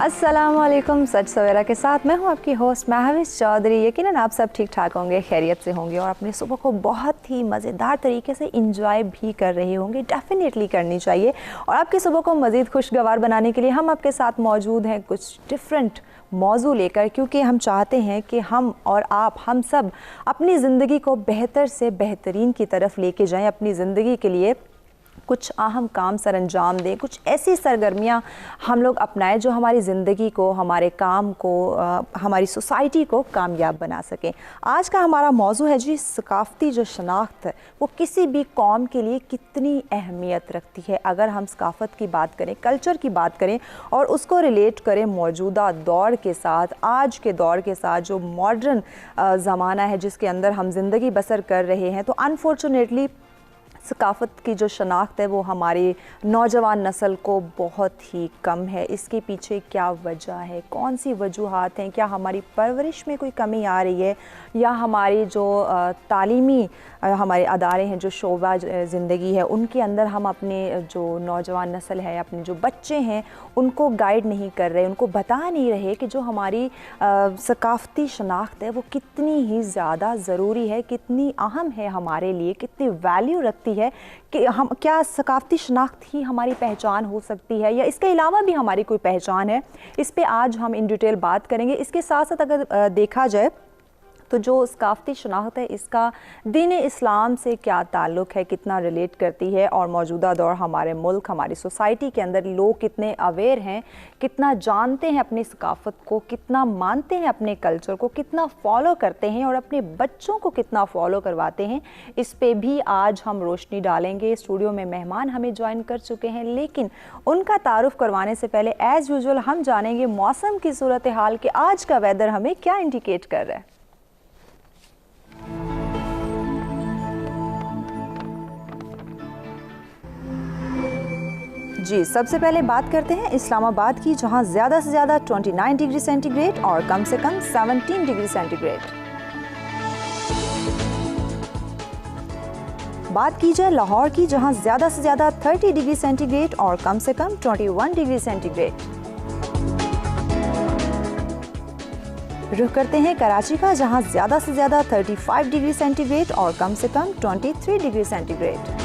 अस्सलामुअलैकुम। सच सवेरा के साथ मैं हूं आपकी होस्ट महविश चौधरी। यकीनन आप सब ठीक ठाक होंगे, खैरियत से होंगे और अपनी सुबह को बहुत ही मज़ेदार तरीके से इंजॉय भी कर रहे होंगे। डेफिनेटली करनी चाहिए। और आपकी सुबह को मज़ीद खुशगवार बनाने के लिए हम आपके साथ मौजूद हैं कुछ डिफरेंट मौजू लेकर, क्योंकि हम चाहते हैं कि हम और आप, हम सब अपनी ज़िंदगी को बेहतर से बेहतरीन की तरफ लेके जाएं। अपनी ज़िंदगी के लिए कुछ अहम काम सर अंजाम दें, कुछ ऐसी सरगर्मियां हम लोग अपनाएं जो हमारी ज़िंदगी को, हमारे काम को, हमारी सोसाइटी को कामयाब बना सकें। आज का हमारा मौजू है जी सकाफ़ती जो शनाख्त है वो किसी भी कौम के लिए कितनी अहमियत रखती है। अगर हम सकाफ़त की बात करें, कल्चर की बात करें और उसको रिलेट करें मौजूदा दौर के साथ, आज के दौर के साथ, जो मॉडर्न ज़माना है जिसके अंदर हम ज़िंदगी बसर कर रहे हैं, तो अनफॉर्चुनेटली सकाफ़त की जो शनाख्त है वो हमारी नौजवान नस्ल को बहुत ही कम है। इसके पीछे क्या वजह है, कौन सी वजूहात हैं? क्या हमारी परवरिश में कोई कमी आ रही है, या हमारी जो तालीमी हमारे अदारे हैं, जो शोबा ज़िंदगी है, उनके अंदर हम अपने जो नौजवान नस्ल है, अपने जो बच्चे हैं, उनको गाइड नहीं कर रहे, उनको बता नहीं रहे कि जो हमारी सकाफ़ती शनाख्त है वो कितनी ही ज़्यादा ज़रूरी है, कितनी अहम है हमारे लिए, कितनी वैल्यू रखती है। कि हम क्या सकाफ़ती शनाख्त ही हमारी पहचान हो सकती है, या इसके अलावा भी हमारी कोई पहचान है? इस पे आज हम इन डिटेल बात करेंगे। इसके साथ साथ अगर देखा जाए तो जो सकाफ़ती शनाख्त है इसका दीन इस्लाम से क्या ताल्लुक़ है, कितना रिलेट करती है, और मौजूदा दौर हमारे मुल्क, हमारी सोसाइटी के अंदर लोग कितने अवेयर हैं, कितना जानते हैं अपनी सकाफ़त को, कितना मानते हैं अपने कल्चर को, कितना फॉलो करते हैं और अपने बच्चों को कितना फॉलो करवाते हैं, इस पे भी आज हम रोशनी डालेंगे। स्टूडियो में मेहमान हमें ज्वाइन कर चुके हैं, लेकिन उनका तारुफ करवाने से पहले एज़ यूजुअल हम जानेंगे मौसम की सूरत हाल कि आज का वेदर हमें क्या इंडिकेट कर रहा है। जी, सबसे पहले बात करते हैं इस्लामाबाद की, जहां ज़्यादा से ज़्यादा 29 डिग्री सेंटीग्रेड और कम से कम 17 डिग्री सेंटीग्रेड। बात की जाए लाहौर की, जहां ज़्यादा से ज़्यादा 30 डिग्री सेंटीग्रेड और कम से कम 21 डिग्री सेंटीग्रेड। रुख करते हैं कराची का, जहां ज़्यादा से ज़्यादा 35 डिग्री सेंटीग्रेड और कम से कम 23 डिग्री सेंटीग्रेड।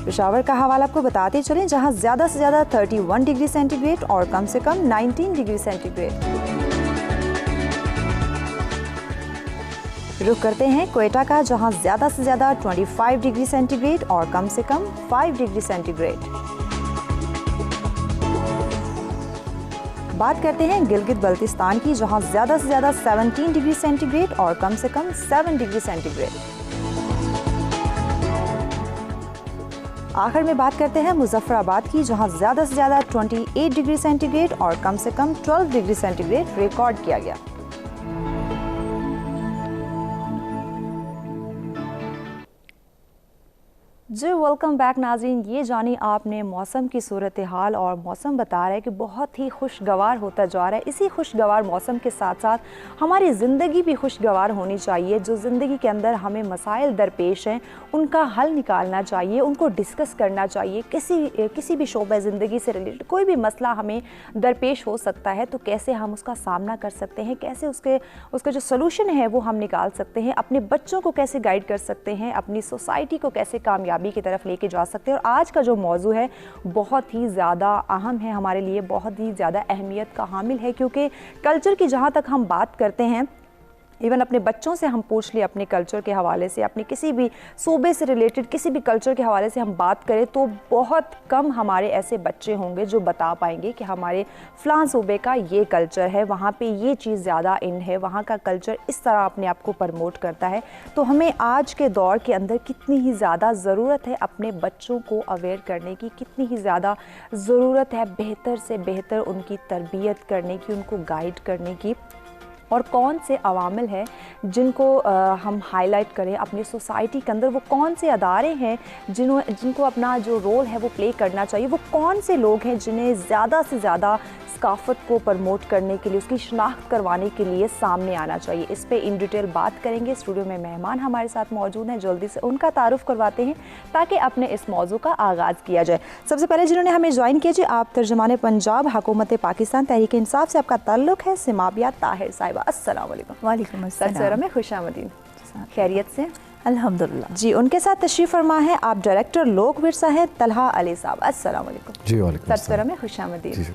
पेशावर का हवाला आपको बताते चलें, जहां ज़्यादा से ज़्यादा 31 डिग्री सेंटीग्रेड और कम से कम 19 डिग्री सेंटीग्रेड। रुख करते हैं क्वेटा का, जहां ज़्यादा से ज़्यादा 25 डिग्री सेंटीग्रेड और कम से कम 5 डिग्री सेंटीग्रेड। बात करते हैं गिलगित बल्तिस्तान की, जहां ज़्यादा से ज़्यादा 17 डिग्री सेंटीग्रेड और कम से कम 7 डिग्री सेंटीग्रेड। आखिर में बात करते हैं मुजफ्फराबाद की, जहां ज़्यादा से ज़्यादा 28 डिग्री सेंटीग्रेड और कम से कम 12 डिग्री सेंटीग्रेड रिकॉर्ड किया गया। जी वेलकम बैक नाज़रीन। ये जानी आपने मौसम की सूरत हाल, और मौसम बता रहा है कि बहुत ही खुशगवार होता जा रहा है। इसी खुशगवार मौसम के साथ साथ हमारी ज़िंदगी भी खुशगवार होनी चाहिए। जो ज़िंदगी के अंदर हमें मसाइल दरपेश हैं उनका हल निकालना चाहिए, उनको डिस्कस करना चाहिए। किसी भी शोबे ज़िंदगी से रिलेटेड कोई भी मसला हमें दरपेश हो सकता है तो कैसे हम उसका सामना कर सकते हैं, कैसे उसका जो सलूशन है वो हम निकाल सकते हैं, अपने बच्चों को कैसे गाइड कर सकते हैं, अपनी सोसाइटी को कैसे कामयाबी की तरफ लेके जा सकते हैं। और आज का जो मौजू है बहुत ही ज़्यादा अहम है हमारे लिए, बहुत ही ज़्यादा अहमियत का हामिल है, क्योंकि कल्चर की जहाँ तक हम बात करते हैं, इवन अपने बच्चों से हम पूछ लें अपने कल्चर के हवाले से, अपने किसी भी सूबे से रिलेटेड किसी भी कल्चर के हवाले से हम बात करें तो बहुत कम हमारे ऐसे बच्चे होंगे जो बता पाएंगे कि हमारे फ़लाँ सूबे का ये कल्चर है, वहाँ पे ये चीज़ ज़्यादा इन है, वहाँ का कल्चर इस तरह अपने आप को प्रमोट करता है। तो हमें आज के दौर के अंदर कितनी ही ज़्यादा ज़रूरत है अपने बच्चों को अवेयर करने की, कितनी ही ज़्यादा ज़रूरत है बेहतर से बेहतर उनकी तरबियत करने की, उनको गाइड करने की। और कौन से अवामिल हैं जिनको हम हाईलाइट करें अपनी सोसाइटी के अंदर, वो कौन से अदारे हैं जिनको अपना जो रोल है वो प्ले करना चाहिए, वो कौन से लोग हैं जिन्हें ज़्यादा से ज़्यादा सकाफ़त को प्रमोट करने के लिए, उसकी शनाख्त करवाने के लिए सामने आना चाहिए। इस पे इन डिटेल बात करेंगे। स्टूडियो में मेहमान हमारे साथ मौजूद हैं, जल्दी से उनका तारुफ करवाते हैं ताकि अपने इस मौजू का आगाज़ किया जाए। सबसे पहले जिन्होंने हमें ज्वाइन किया जी, आप तर्जुमान पंजाब हुकूमत पाकिस्तान तहरीक इंसाफ से आपका ताल्लुक है, सिमाबिया ताहिर साहिबा, अस्सलाम वालेकुम। वालेकुम अस्सलाम। सर में खुशामदीद, खैरियत से? अल्हम्दुलिल्लाह जी। उनके साथ तशरीफ़ फरमा है आप डायरेक्टर लोक विरसा हैं तलहा अली साहब, अस्सलाम वालेकुम। जी वालेकुम। सर में खुशामदीद।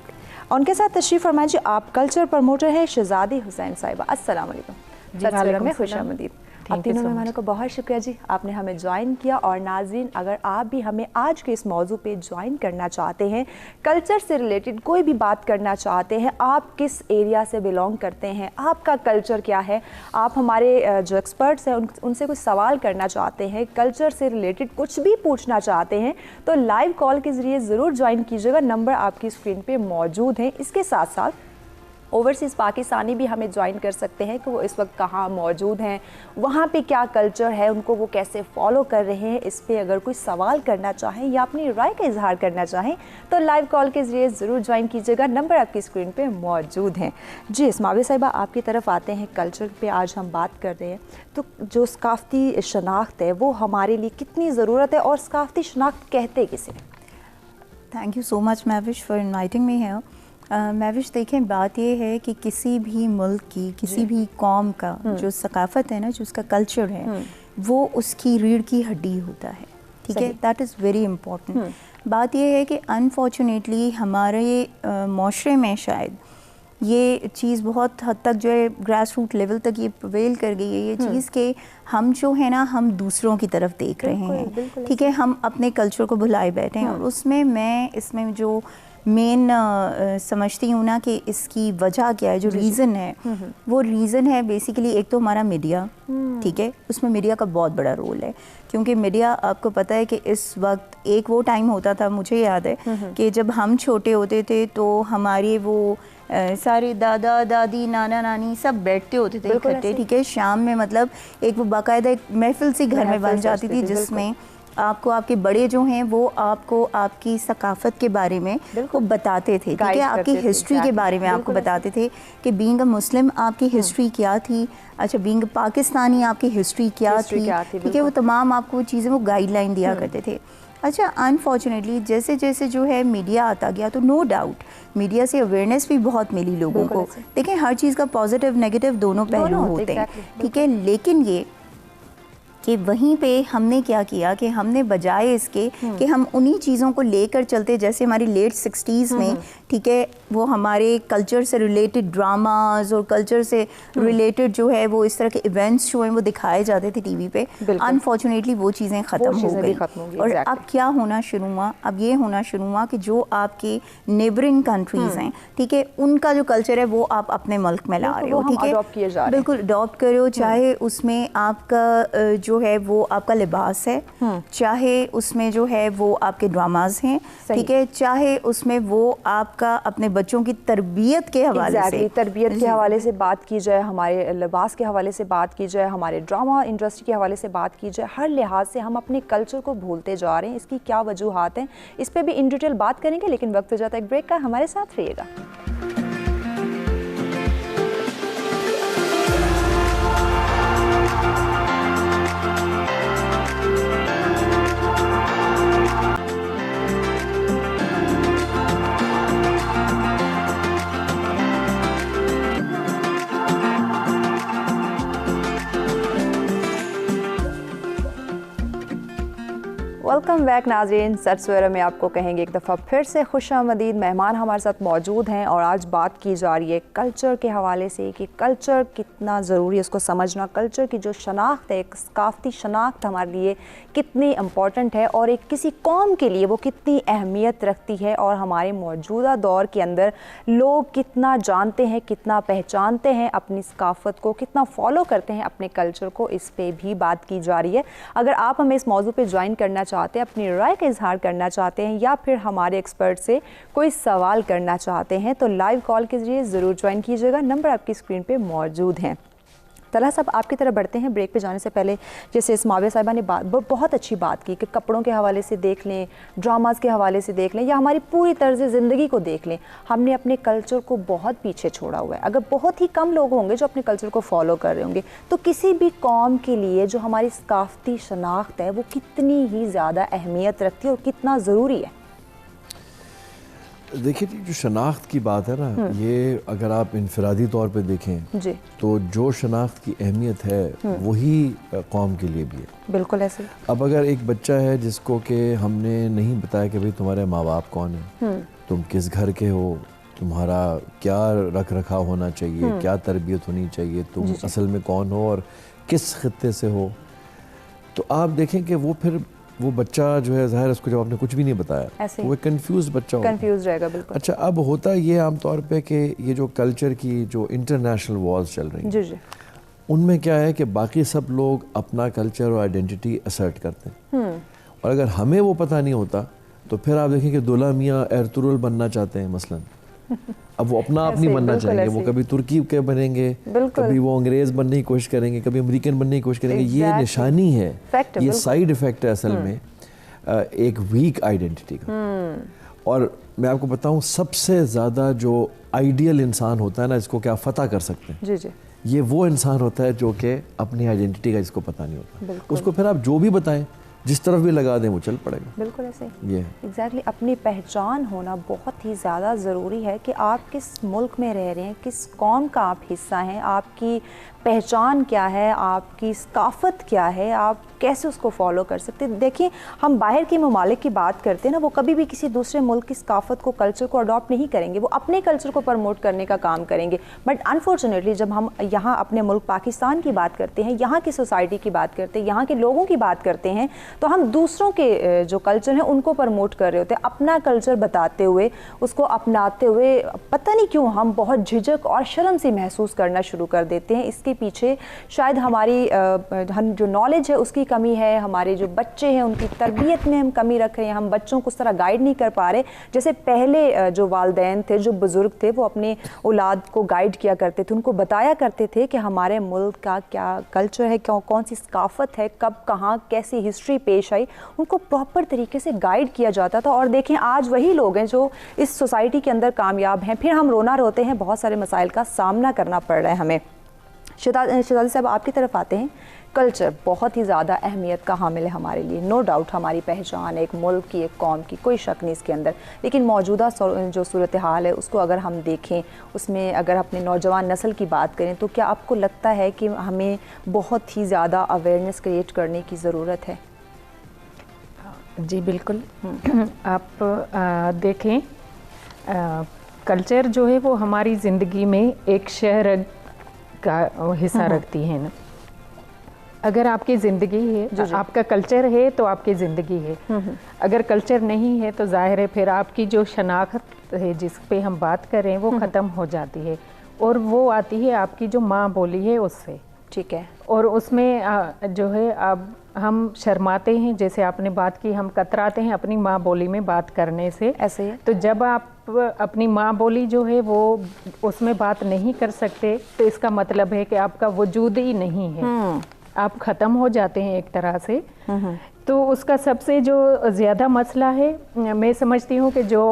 उनके साथ तशरीफ़ फरमा जी आप कल्चर प्रमोटर हैं शहजादी हुसैन साहिबा, अस्सलाम वालेकुम। सर में खुशामदीद। आप तीनों मेहमानों को बहुत शुक्रिया जी, आपने हमें ज्वाइन किया। और नाज़रीन, अगर आप भी हमें आज के इस मौजू पे ज्वाइन करना चाहते हैं, कल्चर से रिलेटेड कोई भी बात करना चाहते हैं, आप किस एरिया से बिलोंग करते हैं, आपका कल्चर क्या है, आप हमारे जो एक्सपर्ट्स हैं उनसे कुछ सवाल करना चाहते हैं, कल्चर से रिलेटेड कुछ भी पूछना चाहते हैं, तो लाइव कॉल के ज़रिए ज़रूर ज्वाइन कीजिएगा। नंबर आपकी स्क्रीन पर मौजूद है। इसके साथ साथ ओवरसीज़ पाकिस्तानी भी हमें ज्वाइन कर सकते हैं कि वो इस वक्त कहाँ मौजूद हैं, वहाँ पे क्या कल्चर है, उनको वो कैसे फॉलो कर रहे हैं। इस पे अगर कोई सवाल करना चाहें या अपनी राय का इजहार करना चाहें तो लाइव कॉल के ज़रिए ज़रूर ज्वाइन कीजिएगा। नंबर आपकी स्क्रीन पे मौजूद हैं जी। इस्मावी साहिबा, आपकी तरफ आते हैं। कल्चर पे आज हम बात कर रहे हैं, तो जो सकाफ़ती शनाख्त है वो हमारे लिए कितनी ज़रूरत है और सकाफ़ती शनाख्त कहते किसे? Thank you so much Mahvish for inviting me here. Mahvish, देखें, बात ये है कि किसी भी मुल्क की, किसी भी कौम का जो सकाफ़त है ना, जो उसका कल्चर है, वो उसकी रीढ़ की हड्डी होता है। ठीक है, दैट इज़ वेरी इम्पॉर्टेंट। बात ये है कि अनफॉर्चुनेटली हमारे माशरे में शायद ये चीज़ बहुत हद तक जो है ग्रास रूट लेवल तक ये प्रिवेल कर गई है, ये चीज़ कि हम जो है ना, हम दूसरों की तरफ देख रहे हैं। ठीक है, हम अपने कल्चर को भुलाए बैठे हैं। और उसमें मैं इसमें जो मेन समझती हूँ ना कि इसकी वजह क्या है, जो रीज़न है, वो रीज़न है बेसिकली एक तो हमारा मीडिया। ठीक है, उसमें मीडिया का बहुत बड़ा रोल है, क्योंकि मीडिया, आपको पता है कि इस वक्त एक वो टाइम होता था, मुझे याद है कि जब हम छोटे होते थे तो हमारे वो सारे दादा दादी नाना नानी सब बैठते होते थे इकट्ठे। ठीक है, शाम में मतलब एक वो बाकायदा एक महफिल सी घर में बन जाती थी, जिसमें आपको आपके बड़े जो हैं वो आपको आपकी सकाफ़त के बारे में वो बताते थे। ठीक है, आपकी हिस्ट्री के बारे में आपको बताते थे कि बीइंग अ मुस्लिम आपकी हिस्ट्री क्या थी, अच्छा बीइंग पाकिस्तानी आपकी हिस्ट्री क्या थी। ठीक है, वो तमाम आपको चीज़ें वो गाइडलाइन दिया करते थे। अच्छा, अनफॉर्चुनेटली जैसे जैसे जो है मीडिया आता गया, तो नो डाउट मीडिया से अवेयरनेस भी बहुत मिली लोगों को। देखें, हर चीज़ का पॉजिटिव नेगेटिव दोनों पहलू होते हैं। ठीक है, लेकिन ये कि वहीं पे हमने क्या किया कि हमने बजाय इसके कि हम उन्हीं चीज़ों को लेकर चलते, जैसे हमारी लेट 60s में, ठीक है, वो हमारे कल्चर से रिलेटेड ड्रामाज और कल्चर से रिलेटेड जो है वो इस तरह के इवेंट्स जो हैं वो दिखाए जाते थे टीवी पे। अनफॉर्चुनेटली वो चीज़ें ख़त्म हो गई। और अब क्या होना शुरू हुआ, अब ये होना शुरू हुआ कि जो आपके नेबरिंग कंट्रीज़ हैं, ठीक है, उनका जो कल्चर है वो आप अपने मुल्क में ला रहे हो। ठीक है, बिल्कुल अडॉप्ट कर रहे हो, चाहे उसमें आपका जो है वो आपका लिबास है, चाहे उसमें जो है वो आपके ड्रामाज हैं, ठीक है, चाहे उसमें वो आपका अपने बच्चों की तरबियत के हवाले से, तरबियत के हवाले से बात की जाए, हमारे लिबास के हवाले से बात की जाए, हमारे ड्रामा इंडस्ट्री के हवाले से बात की जाए, हर लिहाज से हम अपने कल्चर को भूलते जा रहे हैं। इसकी क्या वजूहात हैं, इस पर भी इन डिटेल बात करेंगे, लेकिन वक्त हो जाता है एक ब्रेक का। हमारे साथ रहिएगा। वेलकम बैक नाज़रीन, सर में आपको कहेंगे एक दफ़ा फिर से खुशामदीद। मेहमान हमारे साथ मौजूद हैं और आज बात की जा रही है कल्चर के हवाले से कि कल्चर कितना ज़रूरी है, उसको समझना, कल्चर की जो शनाख्त है, एक सकाफ़ती शनाख्त हमारे लिए कितनी इम्पॉर्टेंट है और एक किसी कौम के लिए वो कितनी अहमियत रखती है, और हमारे मौजूदा दौर के अंदर लोग कितना जानते हैं, कितना पहचानते हैं अपनी सकाफ़त को, कितना फॉलो करते हैं अपने कल्चर को, इस पर भी बात की जा रही है। अगर आप हमें इस मौजू पर ज्वाइन करना चाहते हैं, हैं, अपनी राय का इजहार करना चाहते हैं या फिर हमारे एक्सपर्ट से कोई सवाल करना चाहते हैं तो लाइव कॉल के जरिए ज़रूर ज्वाइन कीजिएगा। नंबर आपकी स्क्रीन पे मौजूद हैं। तलहा साहब, आपकी तरफ बढ़ते हैं। ब्रेक पे जाने से पहले जैसे इस्माविया साहिबा ने बहुत अच्छी बात की कि कपड़ों के हवाले से देख लें, ड्रामाज़ के हवाले से देख लें या हमारी पूरी तर्ज ज़िंदगी को देख लें, हमने अपने कल्चर को बहुत पीछे छोड़ा हुआ है। अगर बहुत ही कम लोग होंगे जो अपने कल्चर को फॉलो कर रहे होंगे, तो किसी भी कौम के लिए जो हमारी सकाफ़ती शनाख्त है वो कितनी ही ज़्यादा अहमियत रखती है और कितना ज़रूरी है। देखिए जी, जो शनाख्त की बात है ना, ये अगर आप इनफरादी तौर पे देखें जी, तो जो शनाख्त की अहमियत है वही कौम के लिए भी है। बिल्कुल ऐसे। अब अगर एक बच्चा है जिसको कि हमने नहीं बताया कि भाई तुम्हारे माँ बाप कौन है, तुम किस घर के हो, तुम्हारा क्या रख रखाव होना चाहिए, क्या तरबियत होनी चाहिए, तुम असल में कौन हो और किस खित्ते से हो, तो आप देखें कि वो फिर वो बच्चा जो है ज़ाहिर उसको जब आपने कुछ भी नहीं बताया वो कंफ्यूज बच्चा होगा, कंफ्यूज रहेगा। बिल्कुल। अच्छा, अब होता ये आमतौर पे कि ये जो कल्चर की जो इंटरनेशनल वॉर्स चल रही हैं, जी जी, उनमें क्या है कि बाकी सब लोग अपना कल्चर और आइडेंटिटी असर्ट करते हैं और अगर हमें वो पता नहीं होता तो फिर आप देखें कि दुल्हा मियाँ एर्तुगरुल बनना चाहते हैं मसलन, अब वो अपना आप नहीं बनना चाहेंगे, वो कभी तुर्की के बनेंगे, कभी वो अंग्रेज़ बनने की कोशिश करेंगे, कभी अमेरिकन बनने की कोशिश करेंगे। ये निशानी है, ये साइड इफ़ेक्ट है असल में एक वीक आइडेंटिटी का। और मैं आपको बताऊं, सबसे ज़्यादा जो आइडियल इंसान होता है ना, जिसको क्या फतह कर सकते हैं, जी जी, ये वो इंसान होता है जो कि अपनी आइडेंटिटी का जिसको पता नहीं होता। उसको फिर आप जो भी बताएं, जिस तरफ भी लगा दें, वो चल पड़ेगा। बिल्कुल ऐसे ये एग्जैक्टली अपनी पहचान होना बहुत ही ज़्यादा ज़रूरी है कि आप किस मुल्क में रह रहे हैं, किस कौम का आप हिस्सा हैं, आपकी पहचान क्या है, आपकी सकाफ़त क्या है, आप कैसे उसको फॉलो कर सकते हैं। देखिए, हम बाहर के ममालिक की बात करते हैं ना, वो कभी भी किसी दूसरे मुल्क की सकाफ़त को, कल्चर को अडॉप्ट नहीं करेंगे, वो अपने कल्चर को प्रमोट करने का काम करेंगे। बट अनफॉर्चुनेटली जब हम यहाँ अपने मुल्क पाकिस्तान की बात करते हैं, यहाँ की सोसाइटी की बात करते हैं, यहाँ के लोगों की बात करते हैं, तो हम दूसरों के जो कल्चर हैं उनको प्रमोट कर रहे होते हैं, अपना कल्चर बताते हुए, उसको अपनाते हुए पता नहीं क्यों हम बहुत झिझक और शर्म से महसूस करना शुरू कर देते हैं। इसके पीछे शायद हमारी जो नॉलेज है उसकी कमी है, हमारे जो बच्चे हैं उनकी तरबियत में हम कमी रख रहे हैं, हम बच्चों को उस तरह गाइड नहीं कर पा रहे जैसे पहले जो वालिदैन थे, जो बुज़ुर्ग थे, वो अपने औलाद को गाइड किया करते थे, उनको बताया करते थे कि हमारे मुल्क का क्या कल्चर है, कौन सी सकाफ़त है, कब कहाँ कैसी हिस्ट्री पेश आई, उनको प्रॉपर तरीके से गाइड किया जाता था। और देखें, आज वही लोग हैं जो इस सोसाइटी के अंदर कामयाब हैं, फिर हम रोना रोते हैं, बहुत सारे मसाइल का सामना करना पड़ रहा है हमें। शहजादी साहब, आपकी तरफ आते हैं। कल्चर बहुत ही ज़्यादा अहमियत का हामिल है हमारे लिए, नो डाउट हमारी पहचान एक मुल्क की, एक कौम की, कोई शक नहीं इसके अंदर। लेकिन मौजूदा जो सूरत हाल है उसको अगर हम देखें, उसमें अगर अपने नौजवान नस्ल की बात करें, तो क्या आपको लगता है कि हमें बहुत ही ज़्यादा अवेयरनेस क्रिएट करने की ज़रूरत है? जी बिल्कुल। आप देखें, कल्चर जो है वो हमारी ज़िंदगी में एक शहर का हिस्सा रखती है ना। अगर आपकी ज़िंदगी है, आपका कल्चर है तो आपकी ज़िंदगी है। अगर कल्चर नहीं है तो जाहिर है फिर आपकी जो शनाख्त है जिस पे हम बात कर रहे हैं वो ख़त्म हो जाती है, और वो आती है आपकी जो माँ बोली है उससे। ठीक है। और उसमें जो है अब हम शर्माते हैं, जैसे आपने बात की, हम कतराते हैं अपनी माँ बोली में बात करने से। ऐसे ही तो जब आप अपनी माँ बोली जो है वो उसमें बात नहीं कर सकते तो इसका मतलब है कि आपका वजूद ही नहीं है, आप ख़त्म हो जाते हैं एक तरह से। तो उसका सबसे जो ज़्यादा मसला है, मैं समझती हूँ कि जो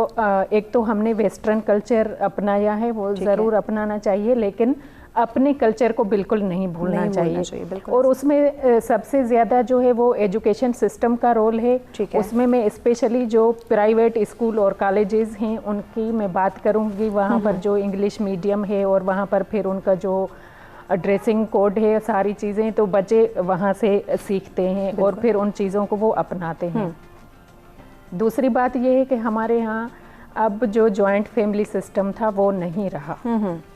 एक तो हमने वेस्टर्न कल्चर अपनाया है वो ज़रूर अपनाना चाहिए, लेकिन अपने कल्चर को बिल्कुल नहीं भूलना चाहिए। और उसमें सबसे ज़्यादा जो है वो एजुकेशन सिस्टम का रोल है। उसमें मैं स्पेशली जो प्राइवेट स्कूल और कॉलेजेस हैं उनकी मैं बात करूँगी। वहाँ पर जो इंग्लिश मीडियम है और वहाँ पर फिर उनका जो ड्रेसिंग कोड है, सारी चीज़ें, तो बच्चे वहाँ से सीखते हैं और फिर उन चीज़ों को वो अपनाते हैं। दूसरी बात ये है कि हमारे यहाँ अब जो जॉइंट फैमिली सिस्टम था वो नहीं रहा।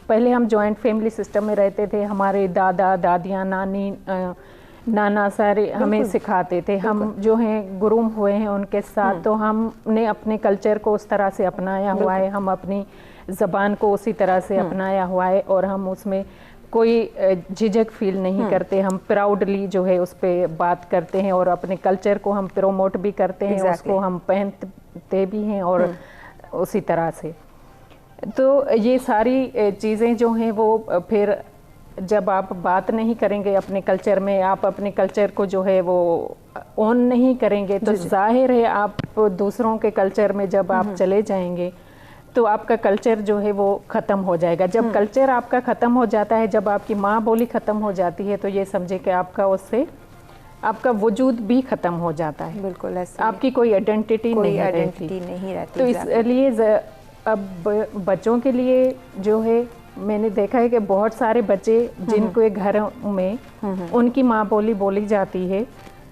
पहले हम जॉइंट फैमिली सिस्टम में रहते थे, हमारे दादा दादियाँ, नानी नाना सारे हमें सिखाते थे, हम जो हैं गुरूम हुए हैं उनके साथ, तो हमने अपने कल्चर को उस तरह से अपनाया हुआ है, हम अपनी ज़बान को उसी तरह से अपनाया हुआ है और हम उसमें कोई झिझक फील नहीं करते, हम प्राउडली जो है उस पर बात करते हैं और अपने कल्चर को हम प्रमोट भी करते हैं, उसको हम पहनते भी हैं और उसी तरह से। तो ये सारी चीज़ें जो हैं वो फिर जब आप बात नहीं करेंगे अपने कल्चर में, आप अपने कल्चर को जो है वो ऑन नहीं करेंगे, तो जाहिर है आप दूसरों के कल्चर में जब आप चले जाएंगे तो आपका कल्चर जो है वो ख़त्म हो जाएगा। जब कल्चर आपका ख़त्म हो जाता है, जब आपकी माँ बोली ख़त्म हो जाती है, तो ये समझे कि आपका उससे आपका वजूद भी ख़त्म हो जाता है। बिल्कुल ऐसे आपकी कोई आइडेंटिटी नहीं रहती। तो इसलिए अब बच्चों के लिए जो है मैंने देखा है कि बहुत सारे बच्चे जिनको घरों में उनकी माँ बोली बोली जाती है,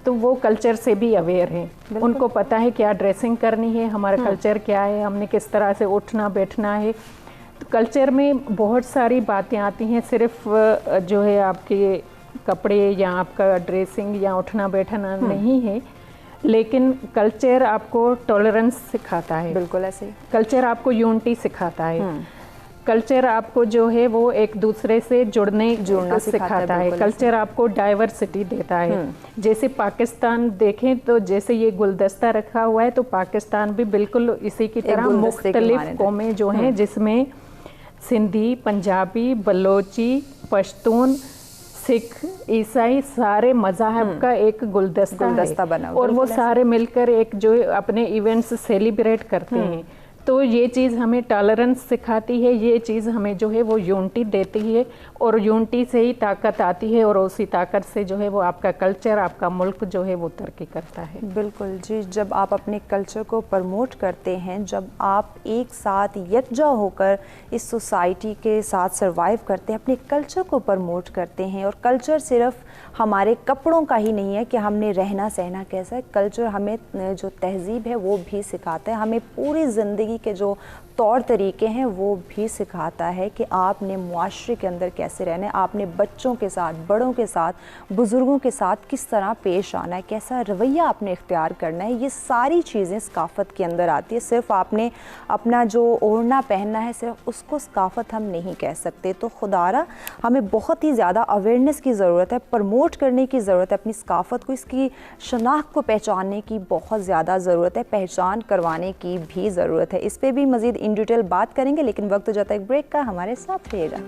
तो वो कल्चर से भी अवेयर हैं, उनको पता है क्या ड्रेसिंग करनी है, हमारा कल्चर क्या है, हमने किस तरह से उठना बैठना है। तो कल्चर में बहुत सारी बातें आती हैं, सिर्फ जो है आपके कपड़े या आपका ड्रेसिंग या उठना बैठना नहीं है, लेकिन कल्चर आपको टॉलरेंस सिखाता है। बिल्कुल ऐसे। कल्चर आपको यूनिटी सिखाता है, कल्चर आपको जो है वो एक दूसरे से जुड़ना सिखाता है, कल्चर आपको डाइवर्सिटी देता है। जैसे पाकिस्तान देखें तो जैसे ये गुलदस्ता रखा हुआ है, तो पाकिस्तान भी बिल्कुल इसी की तरह मुख्तलिफ कौमें जो हैं, जिसमें सिंधी, पंजाबी, बलोची, पश्तून, सिख, ईसाई सारे मज़हब का एक गुलदस्ता बना, और वो सारे मिलकर एक जो अपने इवेंट्स सेलिब्रेट करते हैं। तो ये चीज़ हमें टॉलरेंस सिखाती है, ये चीज़ हमें जो है वो यूनिटी देती है, और यूनिटी से ही ताकत आती है, और उसी ताकत से जो है वो आपका कल्चर, आपका मुल्क जो है वो तरक्की करता है। बिल्कुल जी, जब आप अपने कल्चर को प्रमोट करते हैं, जब आप एक साथ यकजा होकर इस सोसाइटी के साथ सरवाइव करते हैं, अपने कल्चर को प्रमोट करते हैं, और कल्चर सिर्फ हमारे कपड़ों का ही नहीं है कि हमने रहना सहना कैसा है, कल्चर हमें जो तहजीब है वो भी सिखाता है, हमें पूरी ज़िंदगी के जो तौर तरीके हैं वो भी सिखाता है कि आपने मुआशरे के अंदर कैसे रहना है, आपने बच्चों के साथ, बड़ों के साथ, बुज़ुर्गों के साथ किस तरह पेश आना है, कैसा रवैया आपने इख्तियार करना है। ये सारी चीज़ें सकाफ़त के अंदर आती है। सिर्फ आपने अपना जो ओढ़ना पहनना है सिर्फ उसको सकाफ़त हम नहीं कह सकते। तो खुदारा हमें बहुत ही ज़्यादा अवेयरनेस की ज़रूरत है, प्रमोट करने की ज़रूरत है अपनी सकाफ़त को, इसकी शनाख्त को पहचानने की बहुत ज़्यादा ज़रूरत है, पहचान करवाने की भी ज़रूरत है। इस पर भी मज़ीद इन डिटेल बात करेंगे, लेकिन वक्त हो जाता है एक ब्रेक का, हमारे साथ रहिएगा।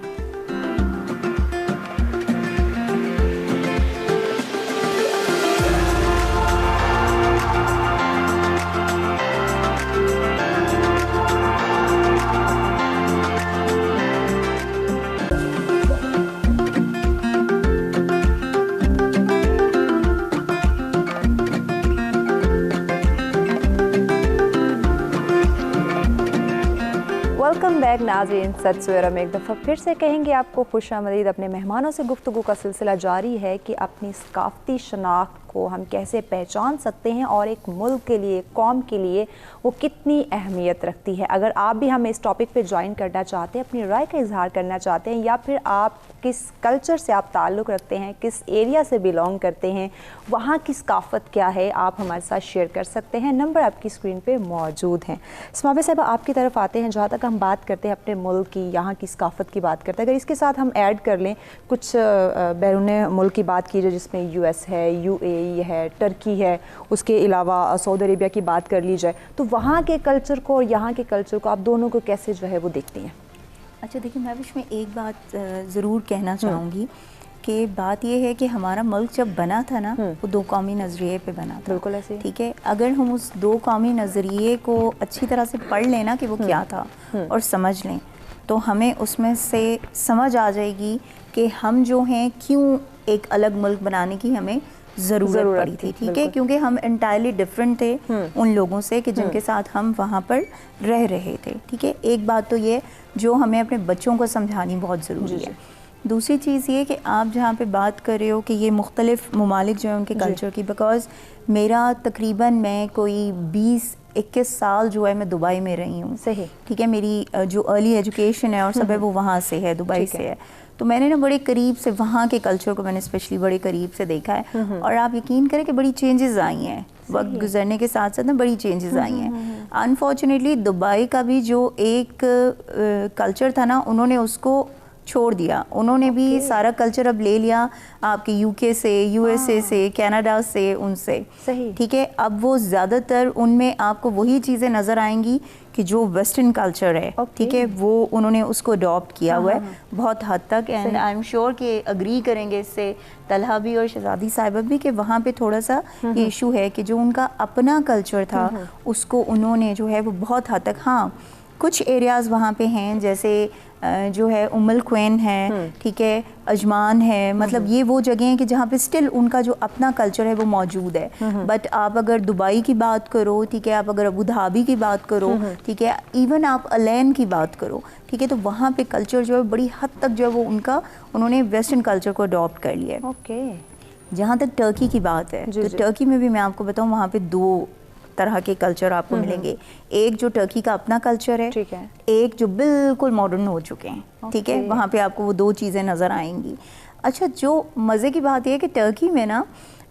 वेलकम बैक नाज़रीन, सत्सवेरा में एक दफ़ा फिर से कहेंगे आपको खुशामदीद। अपने मेहमानों से गुफ्तगू का सिलसिला जारी है कि अपनी सकाफ़ती शनाख्त को हम कैसे पहचान सकते हैं और एक मुल्क के लिए, कौम के लिए वो कितनी अहमियत रखती है। अगर आप भी हमें इस टॉपिक पे ज्वाइन करना चाहते हैं, अपनी राय का इजहार करना चाहते हैं, या फिर आप किस कल्चर से आप ताल्लुक़ रखते हैं, किस एरिया से बिलोंग करते हैं, वहाँ की सकाफ़त क्या है, आप हमारे साथ शेयर कर सकते हैं। नंबर आपकी स्क्रीन पे मौजूद हैं। इस्माइल साहब, आपकी तरफ आते हैं। जहाँ तक हम बात करते हैं अपने मुल्क की, यहाँ की सकाफ़त की बात करते हैं, अगर इसके साथ हम ऐड कर लें कुछ बैरून मुल्क की बात कीजिए, जिसमें US है, UAE है, टर्की है, उसके अलावा सऊदी अरेबिया की बात कर ली जाए, तो वहाँ के कल्चर को और यहाँ के कल्चर को आप दोनों को कैसे जो है वो देखती हैं? अच्छा देखिए महविश, मैं एक बात ज़रूर कहना चाहूँगी कि बात यह है कि हमारा मुल्क जब बना था ना, वो दो कौमी नज़रिए पे बना था। बिल्कुल ऐसे। ठीक है, अगर हम उस दो कौमी नज़रिए को अच्छी तरह से पढ़ लें ना कि वो क्या था और समझ लें, तो हमें उसमें से समझ आ जाएगी कि हम जो हैं क्यों एक अलग मुल्क बनाने की हमें ज़रूरत पड़ी थी। ठीक है, क्योंकि हम इंटायरली डिफरेंट थे उन लोगों से कि जिनके साथ हम वहाँ पर रह रहे थे। ठीक है, एक बात तो ये जो हमें अपने बच्चों को समझानी बहुत ज़रूरी है। दूसरी चीज़ ये कि आप जहाँ पे बात कर रहे हो कि ये मुख्तलिफ ममालिक जो हैं उनके कल्चर की, बिकॉज़ मेरा तकरीबन मैं कोई 20-21 साल जो है मैं दुबई में रही हूँ। सही। ठीक है, मेरी जो अर्ली एजुकेशन है और सब है वो वहाँ से है, दुबई से है। तो मैंने ना बड़े करीब से वहाँ के कल्चर को मैंने स्पेशली बड़े करीब से देखा है, और आप यकीन करें कि बड़ी चेंजेस आई हैं वक्त गुजरने के साथ साथ ना, बड़ी चेंजेस आई हैं। अनफॉर्चुनेटली दुबई का भी जो एक कल्चर था ना, उन्होंने उसको छोड़ दिया, उन्होंने भी सारा कल्चर अब ले लिया आपके यूके से, यूएसए से, कनाडा से, उनसे। सही। ठीक है, अब वो ज़्यादातर उनमें आपको वही चीज़ें नज़र आएंगी कि जो वेस्टर्न कल्चर है, ठीक है, वो उन्होंने उसको अडॉप्ट किया हुआ है बहुत हद तक। एंड आई एम श्योर कि अग्री करेंगे इससे तलहा भी और शहजादी साहिबा भी कि वहाँ पे थोड़ा सा ये इशू है कि जो उनका अपना कल्चर था उसको उन्होंने जो है वो बहुत हद तक, हाँ कुछ एरियाज़ वहाँ पे हैं जैसे जो है उम्मुल क्वेन है, ठीक है, अजमान है, मतलब ये वो जगह हैं कि जहाँ पे स्टिल उनका जो अपना कल्चर है वो मौजूद है। बट आप अगर दुबई की बात करो, ठीक है, आप अगर अबू धाबी की बात करो, ठीक है, इवन आप अलैन की बात करो, ठीक है, तो वहाँ पे कल्चर जो है बड़ी हद तक जो है वो उन्होंने वेस्टर्न कल्चर को अडॉप्ट कर लिया है। ओके। जहाँ तक टर्की की बात है, तो टर्की में भी मैं आपको बताऊँ वहाँ पे 2 तरह के कल्चर आपको मिलेंगे। एक जो टर्की का अपना कल्चर है, ठीक है, एक जो बिल्कुल मॉडर्न हो चुके हैं, ठीक है, वहाँ पे आपको वो 2 चीज़ें नज़र आएंगी। अच्छा, जो मज़े की बात यह है कि टर्की में ना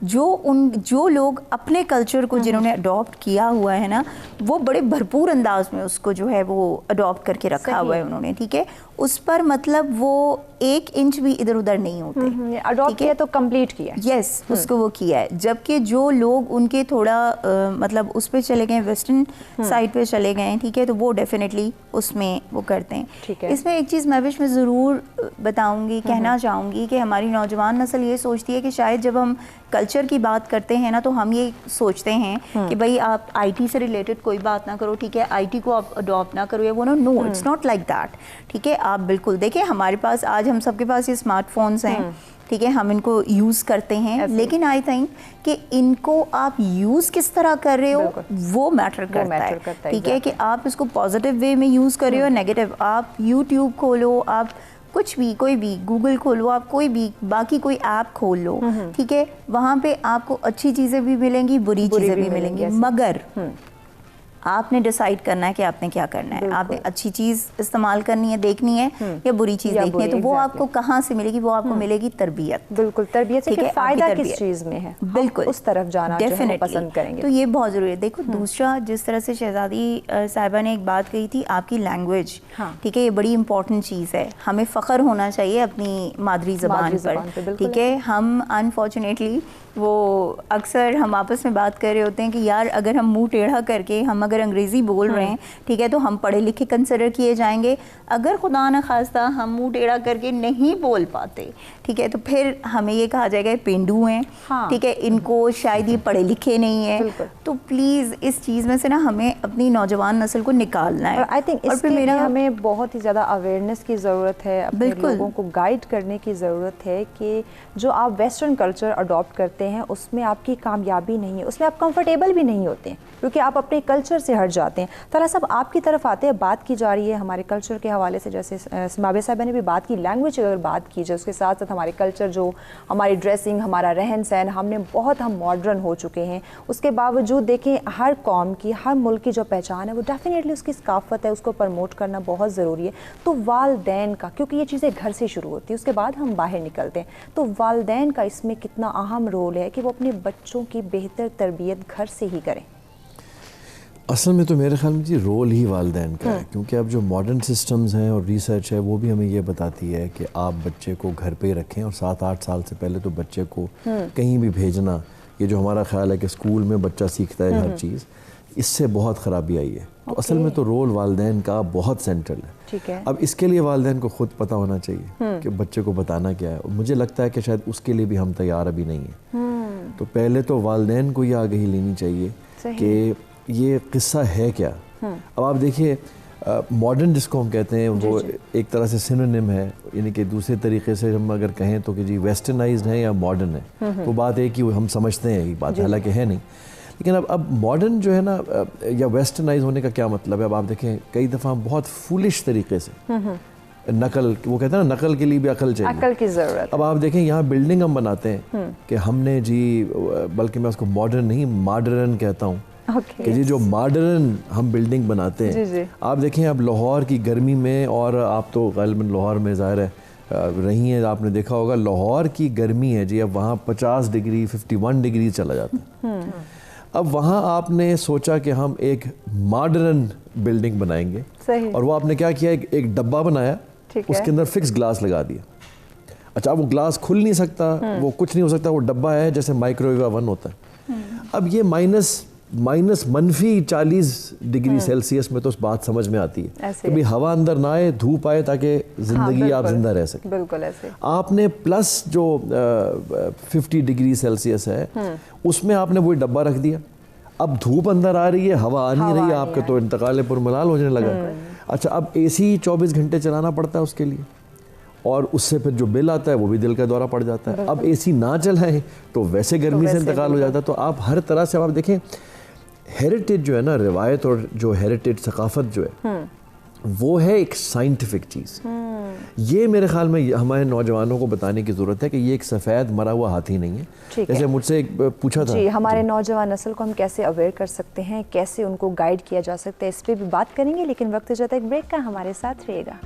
जो लोग अपने कल्चर को जिन्होंने अडॉप्ट किया हुआ है ना, वो बड़े भरपूर अंदाज में उसको जो है वो अडॉप्ट करके रखा हुआ है उन्होंने, ठीक है, उस पर मतलब वो 1 इंच भी इधर उधर नहीं होते। अडॉप्ट किया तो कंप्लीट किया। यस, उसको वो किया है। जबकि जो लोग उनके थोड़ा मतलब उस पर चले गए, वेस्टर्न साइड पे चले गए, ठीक है, तो वो डेफिनेटली उसमें वो करते हैं। ठीक है। इसमें एक चीज़ महविश में ज़रूर बताऊंगी, कहना चाहूँगी कि हमारी नौजवान नस्ल ये सोचती है कि शायद जब हम कल्चर की बात करते हैं ना, तो हम ये सोचते हैं कि भाई आप आईटी से रिलेटेड कोई बात ना करो, ठीक है, आईटी को आप अडॉप्ट ना करो, या वो no, it's not like that. ठीक है, आप बिल्कुल देखिए हमारे पास आज हम सबके पास ये स्मार्टफोन्स हैं, ठीक है, हम इनको यूज़ करते हैं, लेकिन आई थिंक कि इनको आप यूज़ किस तरह कर रहे हो वो मैटर करता है। ठीक है, कि आप इसको पॉजिटिव वे में यूज़ कर रहे हो, नेगेटिव। आप यूट्यूब खोलो, आप कुछ भी, कोई भी गूगल खोलो, आप कोई भी बाकी कोई ऐप खोल लो, ठीक है, वहाँ पे आपको अच्छी चीज़ें भी मिलेंगी, बुरी चीज़ें भी मिलेंगी, मगर आपने डिसाइड करना है कि आपने क्या करना है। आपने अच्छी चीज़ इस्तेमाल करनी है, देखनी है, या बुरी चीज़ देखनी है, तो वो आपको कहाँ से मिलेगी? वो आपको मिलेगी तरबियत। बिल्कुल, तरबियत से फ़ायदा किस चीज़ में है, बिल्कुल उस तरफ जाना डेफिनेटली पसंद करेंगे। तो ये बहुत ज़रूरी है। देखो, दूसरा जिस तरह से शहजादी साहिबा ने एक बात कही थी, आपकी लैंग्वेज, ठीक है, ये बड़ी इंपॉर्टेंट चीज़ है। हमें फ़ख्र होना चाहिए अपनी मादरी ज़बान पर, ठीक है। हम अनफॉर्चुनेटली वो अक्सर हम आपस में बात कर रहे होते हैं कि यार अगर हम मुंह टेढ़ा करके हम अगर अंग्रेज़ी बोल रहे हैं, ठीक है, तो हम पढ़े लिखे कंसिडर किए जाएंगे। अगर खुदा न खास्ता हम मुंह टेढ़ा करके नहीं बोल पाते, ठीक है, तो फिर हमें ये कहा जाएगा पेंडू हैं, ठीक है, इनको शायद ये पढ़े लिखे नहीं है। तो प्लीज़ इस चीज़ में से ना हमें अपनी नौजवान नस्ल को निकालना है। आई थिंक इसके लिए हमें बहुत ही ज़्यादा अवेयरनेस की ज़रूरत है, अपने लोगों को गाइड करने की ज़रूरत है कि जो आप वेस्टर्न कल्चर अडॉप्ट करते हैं उसमें आपकी कामयाबी नहीं है, उसमें आप कंफर्टेबल भी नहीं होते हैं, क्योंकि आप अपने कल्चर से हट जाते हैं। तला साहब आपकी तरफ आते हैं, बात की जा रही है हमारे कल्चर के हवाले से, जैसे माबे साहब ने भी बात की, लैंग्वेज अगर बात की जाए उसके साथ साथ हमारे कल्चर, जो हमारी ड्रेसिंग, हमारा रहन सहन, हम मॉडर्न हो चुके हैं। उसके बावजूद देखें हर कौम की, हर मुल्क की जो पहचान है वो डेफिनेटली उसकी सकाफत है, उसको प्रमोट करना बहुत ज़रूरी है। तो वालदैन का, क्योंकि ये चीज़ें घर से शुरू होती है, उसके बाद हम बाहर निकलते हैं, तो वालदैन का इसमें कितना अहम रोल है कि वो अपने बच्चों की बेहतर तरबियत घर से ही करें। असल में तो मेरे ख्याल में जी रोल ही वालिदैन का है, क्योंकि अब जो मॉडर्न सिस्टम्स हैं और रिसर्च है वो भी हमें ये बताती है कि आप बच्चे को घर पे ही रखें, और 7-8 साल से पहले तो बच्चे को कहीं भी भेजना, ये जो हमारा ख्याल है कि स्कूल में बच्चा सीखता है हर चीज़, इससे बहुत ख़राबी आई है। तो असल में तो रोल वालिदैन का बहुत सेंट्रल है। ठीक है। अब इसके लिए वालिदैन को खुद पता होना चाहिए कि बच्चे को बताना क्या है। मुझे लगता है कि शायद उसके लिए भी हम तैयार अभी नहीं हैं। तो पहले तो वालिदैन को ये आगाही लेनी चाहिए कि ये किस्सा है क्या। अब आप देखिए, मॉडर्न जिसको हम कहते हैं वो एक तरह से सिनोनिम है, यानी कि दूसरे तरीके से हम अगर कहें तो कि जी वेस्टर्नाइज्ड है या मॉडर्न है, वो बात है कि हम समझते हैं, ये बात हालांकि है नहीं। लेकिन अब मॉडर्न जो है ना, या वेस्टर्नाइज होने का क्या मतलब है, अब आप देखें कई दफ़ा बहुत फूलिश तरीके से नकल, वो कहते हैं ना नकल के लिए भी अकल चाहिए, अकल की ज़रूरत। अब आप देखें यहाँ बिल्डिंग हम बनाते हैं कि हमने जी, बल्कि मैं उसको मॉडर्न नहीं मॉडर्न कहता हूँ, कि जी जो मॉडर्न हम बिल्डिंग बनाते हैं। आप देखें अब लाहौर की गर्मी में, और आप तो ग़ालिबन लाहौर में ज़ाहिर है रही हैं, आपने देखा होगा लाहौर की गर्मी है जी, अब वहाँ 50 डिग्री 51 डिग्री चला जाता है। अब वहाँ आपने सोचा कि हम एक मॉडर्न बिल्डिंग बनाएंगे, और वो आपने क्या किया, एक डब्बा बनाया, ठीक है। उसके अंदर फिक्स ग्लास लगा दिया। अच्छा, वो ग्लास खुल नहीं सकता, वो कुछ नहीं हो सकता, वो डब्बा है जैसे माइक्रोवेव ओवन होता है। अब ये -40 डिग्री सेल्सियस में तो उस बात समझ में आती है कि भाई हवा अंदर ना आए, धूप आए, ताकि जिंदगी आप जिंदा रह सके। बिल्कुल ऐसे। आपने प्लस जो 50 डिग्री सेल्सियस है उसमें आपने वही डब्बा रख दिया। अब धूप अंदर आ रही है, हवा आ नहीं रही है, आपके तो इंतकाल पुरमलाल होने लगा। अच्छा, अब एसी 24 घंटे चलाना पड़ता है उसके लिए, और उससे फिर जो बिल आता है वो भी दिल का दौरा पड़ जाता है। अब एसी ना चलाएं तो वैसे गर्मी से इंतकाल हो जाता है। तो आप हर तरह से आप देखें, हेरिटेज जो है ना, रिवायत और जो हेरिटेज सकाफत जो है वो है एक साइंटिफिक चीज़। ये मेरे ख्याल में हमारे नौजवानों को बताने की ज़रूरत है कि ये एक सफ़ेद मरा हुआ हाथी नहीं है। जैसे मुझसे एक पूछा था जी, हमारे नौजवान नस्ल को हम कैसे अवेयर कर सकते हैं, कैसे उनको गाइड किया जा सकता है, इस पर भी बात करेंगे, लेकिन वक्त हो जाता है एक ब्रेक का। हमारे साथ रहिएगा।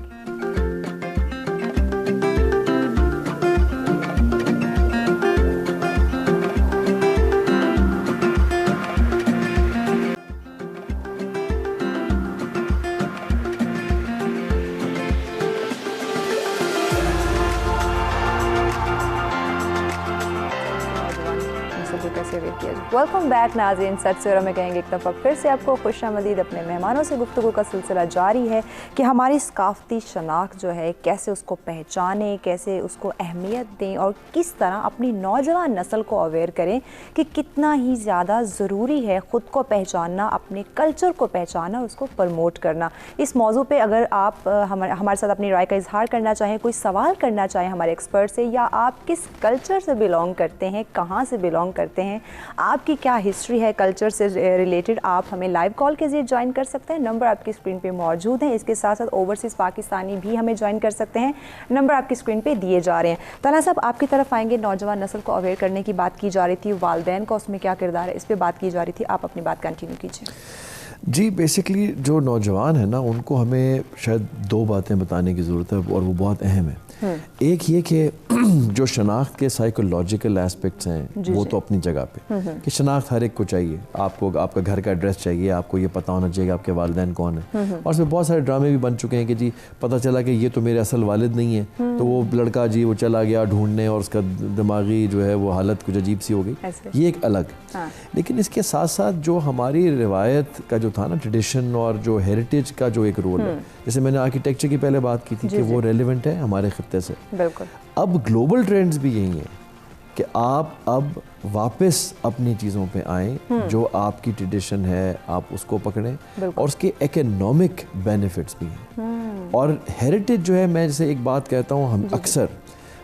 वेलकम बैक नाज़रीन, सच से में कहेंगे एक दफ़ा फिर से आपको खुशामदीद। अपने मेहमानों से गुफ्तगू का सिलसिला जारी है कि हमारी सकाफ़ती शनाख्त जो है कैसे उसको पहचानें, कैसे उसको अहमियत दें और किस तरह अपनी नौजवान नस्ल को अवेयर करें कि कितना ही ज़्यादा ज़रूरी है ख़ुद को पहचानना, अपने कल्चर को पहचानना, उसको प्रमोट करना। इस मौजू पर अगर आप हमारे साथ अपनी राय का इजहार करना चाहें, कोई सवाल करना चाहें हमारे एक्सपर्ट से, या आप किस कल्चर से बिलोंग करते हैं, कहाँ से बिलोंग करते हैं, आपकी क्या हिस्ट्री है कल्चर से रिलेटेड, आप हमें लाइव कॉल के जरिए ज्वाइन कर सकते हैं। नंबर आपकी स्क्रीन पे मौजूद है। इसके साथ साथ ओवरसीज़ पाकिस्तानी भी हमें ज्वाइन कर सकते हैं। नंबर आपकी स्क्रीन पे दिए जा रहे हैं। तला साहब, आपकी तरफ आएंगे। नौजवान नस्ल को अवेयर करने की बात की जा रही थी, वालिदैन का उसमें क्या किरदार है, इस पर बात की जा रही थी। आप अपनी बात कंटिन्यू कीजिए। जी, बेसिकली जो नौजवान है ना, उनको हमें शायद 2 बातें बताने की ज़रूरत है और वो बहुत अहम है। एक ये कि जो शनाख्त के साइकोलॉजिकल एस्पेक्ट्स हैं वो तो अपनी जगह पे कि शनाख्त हर एक को चाहिए। आपको आपका घर का एड्रेस चाहिए, आपको ये पता होना चाहिए कि आपके वालिदैन कौन है। और उसमें बहुत सारे ड्रामे भी बन चुके हैं कि जी पता चला कि ये तो मेरे असल वालिद नहीं है, तो वो लड़का जी वो चला गया ढूंढने और उसका दिमागी जो है वो हालत कुछ अजीब सी हो गई। ये एक अलग। लेकिन इसके साथ साथ जो हमारी रिवायत का जो था ना, ट्रेडिशन और जो हेरिटेज का जो एक रोल है, जैसे मैंने आर्किटेक्चर की पहले बात की थी कि वो रेलिवेंट है हमारे खित्ते से। बिल्कुल। अब ग्लोबल ट्रेंड्स भी यही हैं कि आप अब वापस अपनी चीज़ों पे आएँ, जो आपकी ट्रेडिशन है आप उसको पकड़ें और उसके इकोनॉमिक बेनिफिट्स भी हैं। और हेरिटेज जो है, मैं जैसे एक बात कहता हूँ हम अक्सर,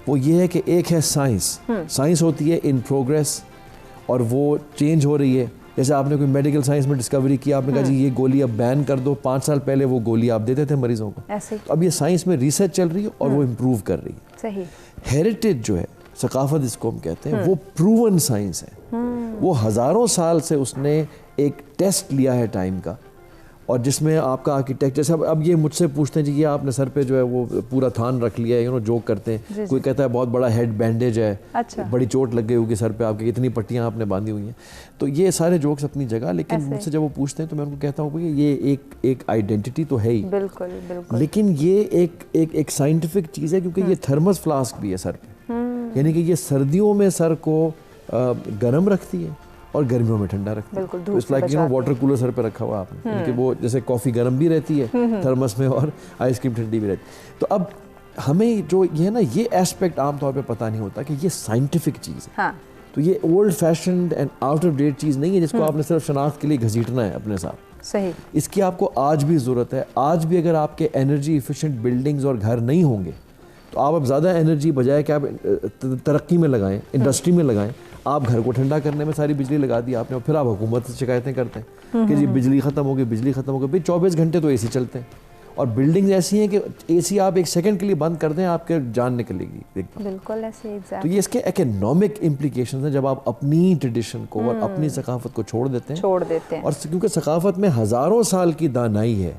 वो ये है कि एक है साइंस होती है इन प्रोग्रेस और वो चेंज हो रही है। जैसे आपने कोई मेडिकल साइंस में डिस्कवरी की, आपने कहा जी ये गोली अब बैन कर दो, 5 साल पहले वो गोली आप देते थे मरीजों को, ऐसे। तो अब ये साइंस में रिसर्च चल रही है और वो इम्प्रूव कर रही है। सही। हेरिटेज जो है, सकाफत इसको हम कहते हैं, वो प्रूवन साइंस है। वो हज़ारों साल से उसने एक टेस्ट लिया है टाइम का, और जिसमें आपका आर्किटेक्चर सब, अब ये मुझसे पूछते हैं जी ये आपने सर पे जो है वो पूरा थान रख लिया है, जोक करते हैं। कोई कहता है बहुत बड़ा हेड बैंडेज है, अच्छा। बड़ी चोट लग गई होगी सर पे आपके, इतनी पट्टियाँ आपने बांधी हुई हैं। तो ये सारे जोक्स अपनी जगह, लेकिन मुझसे जब वो पूछते हैं तो मैं उनको कहता हूँ कि ये एक आइडेंटिटी तो है ही, बिल्कुल बिल्कुल, लेकिन ये एक साइंटिफिक चीज़ है, क्योंकि ये थर्मस फ्लास्क भी है सर पे, यानी कि ये सर्दियों में सर को गर्म रखती है और गर्मियों में ठंडा रखती है। तो it's like water cooler sir पे रखा हुआ आपने, क्योंकि वो जैसे कॉफ़ी गर्म भी रहती है थर्मस में और आइसक्रीम ठंडी भी रहती है। तो अब हमें जो ये है ना, ये एस्पेक्ट आमतौर पे पता नहीं होता कि ये साइंटिफिक चीज़ है। हाँ। तो ये old fashioned and out of date चीज़ नहीं है जिसको आपने सिर्फ शनाख्त के लिए घसीटना है अपने साथ। सही। इसकी आपको आज भी ज़रूरत है। आज भी अगर आपके एनर्जी एफिशिएंट बिल्डिंग्स और घर नहीं होंगे तो आप ज़्यादा एनर्जी बजाय कि आप तरक्की में लगाएं, इंडस्ट्री में लगाएं, आप घर को ठंडा करने में सारी बिजली लगा दी आपने, और फिर आप हुकूमत से शिकायतें करते हैं कि जी बिजली ख़त्म हो गई, बिजली ख़त्म हो गई। भाई 24 घंटे तो एसी चलते हैं, और बिल्डिंग्स ऐसी हैं कि एसी आप 1 सेकंड के लिए बंद कर दें आपके जान निकलेगी। बिल्कुल ऐसे। तो ये इसके इकोनॉमिक इम्प्लीकेशंस हैं जब आप अपनी ट्रेडिशन को और अपनी सकाफत को छोड़ देते हैं। और क्योंकि सकाफत में हज़ारों साल की दानाई है